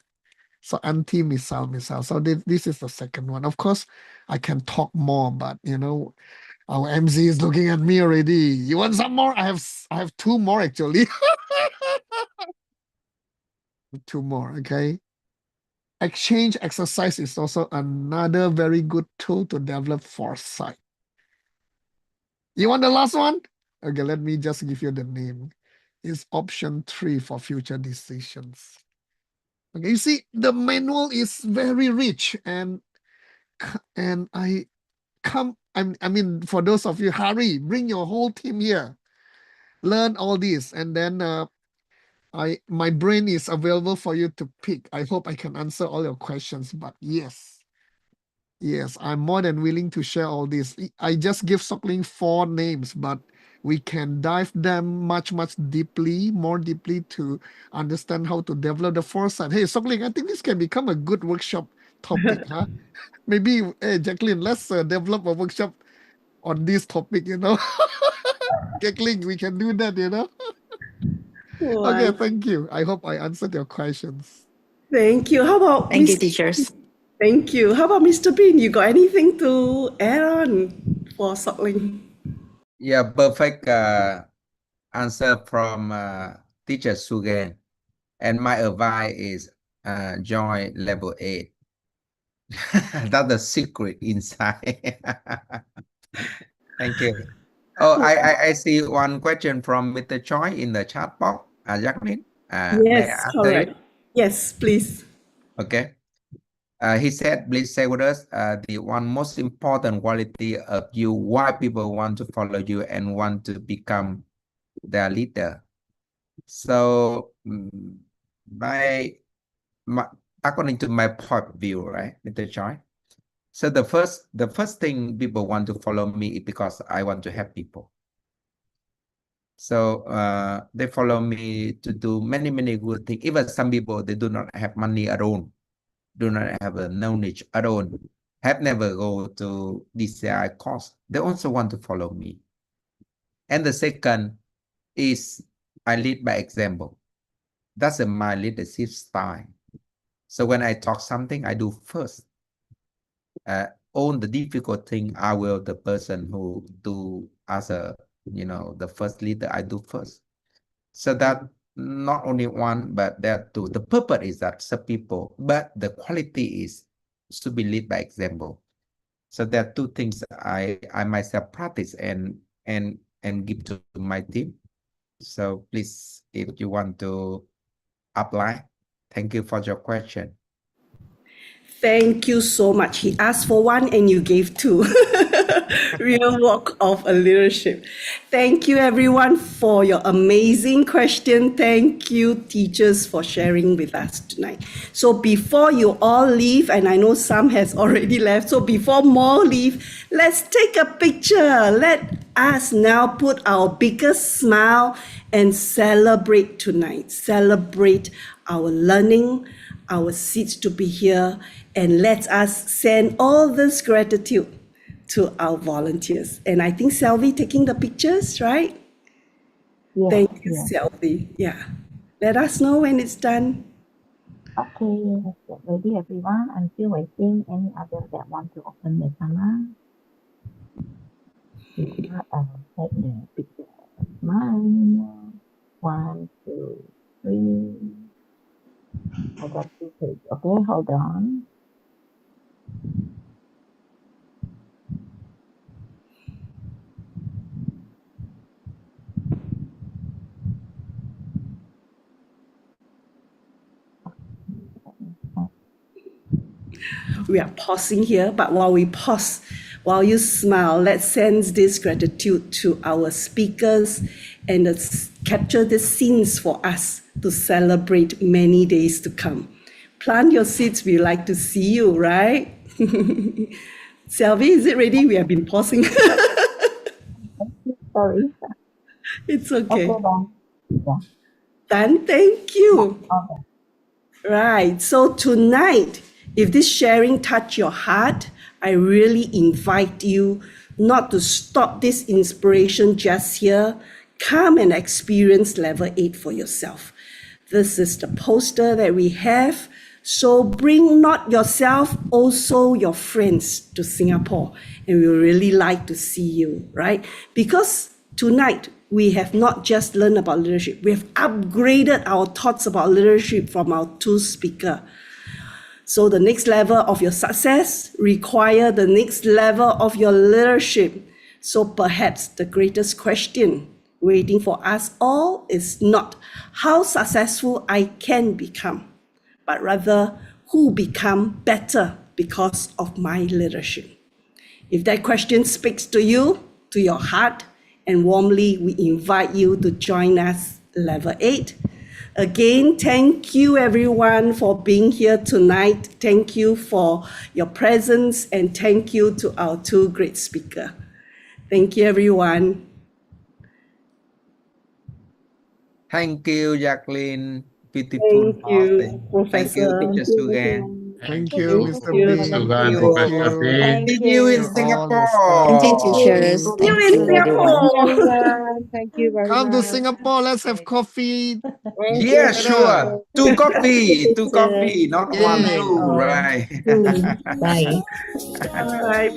So anti-missile. So this is the second one. Of course, I can talk more, but our MC is looking at me already. You want some more? I have two more actually. Two more, okay? Exchange exercise is also another very good tool to develop foresight. You want the last one? Okay, let me just give you the name. It's option 3 for future decisions. Okay, you see, the manual is very rich, and I mean, for those of you, hurry, bring your whole team here, learn all this, and then my brain is available for you to pick. I hope I can answer all your questions, but yes, I'm more than willing to share all this. I just give Sok-Ling 4 names, but we can dive them much more deeply to understand how to develop the foresight. Hey, Sok-Ling, I think this can become a good workshop topic, huh? Maybe, hey, Jacqueline, let's develop a workshop on this topic, Jacqueline, we can do that, Okay, Wow. thank you. I hope I answered your questions. Thank you. How about Thank you, Mr. teachers. Thank you. How about Mr. Bean? You got anything to add on for Sok-Ling? Yeah, perfect answer from teacher Sugan. And my advice is join level 8. That's the secret inside. Thank you. Oh, I see one question from Mr. Choi in the chat box. Jacqueline, may I Yes, answer correct. it? Yes, please. Okay. He said, please share with us the one most important quality of you, why people want to follow you and want to become their leader. So, according to my point of view, right, Mr. Choi? So the first thing people want to follow me is because I want to help people. So they follow me to do many good things. Even some people, they do not have money at all, do not have a knowledge at all, have never go to DCI course. They also want to follow me. And the second is I lead by example. That's my leadership style. So when I talk something, I do first. All the difficult thing, I will the person who do as a, the first leader, I do first. So that not only one, but there are two. The purpose is that some people, but the quality is to be led by example. So there are two things I myself practice and give to my team. So please, if you want to apply, thank you for your question. Thank you so much. He asked for one and you gave two. Real work of a leadership. Thank you everyone for your amazing question. Thank you teachers for sharing with us tonight. So before you all leave, and I know some has already left, so before more leave, let's take a picture. Let us now put our biggest smile and celebrate tonight. Celebrate our learning, our seats to be here, and let us send all this gratitude to our volunteers. And I think Selvi taking the pictures, right? Yes, Thank you, yes. Selvi. Yeah. Let us know when it's done. Okay, let's get ready, everyone. I'm still waiting. Any others that want to open the camera? If not, I'll take the picture. Smile. 1, 2, 3. I got 2 pics. Okay, hold on. We are pausing here, but while we pause, while you smile, let's send this gratitude to our speakers and capture the scenes for us to celebrate many days to come. Plant your seeds, we like to see you, right? Selvi, is it ready? We have been pausing. Sorry. It's okay. Okay, done. Yeah. Done, thank you. Okay. Right, so tonight, if this sharing touched your heart, I really invite you not to stop this inspiration just here. Come and experience Level 8 for yourself. This is the poster that we have. So bring not yourself, also your friends to Singapore. And we really like to see you, right? Because tonight, we have not just learned about leadership, we have upgraded our thoughts about leadership from our two speakers. So the next level of your success require the next level of your leadership. So perhaps the greatest question waiting for us all is not how successful I can become, but rather who become better because of my leadership. If that question speaks to you, to your heart, and warmly we invite you to join us Level 8. Again, thank you everyone for being here tonight. Thank you for your presence and thank you to our two great speakers. Thank you everyone. Thank you, Jacqueline. Beautiful Thank you, hosting. Thank you, Professor. Teacher Sugan. Thank Thank you, you, Mr. Professor Bean. Sugan, Thank Professor you. Bean. Thank See you in you. To all the staff. Thank you, Singapore. teachers. See Thank you in you, everyone. Singapore. Thank you very Come to much. Singapore. Let's have coffee Yeah, together. sure. Two coffee, not one, Yay. two, right? Bye. All right.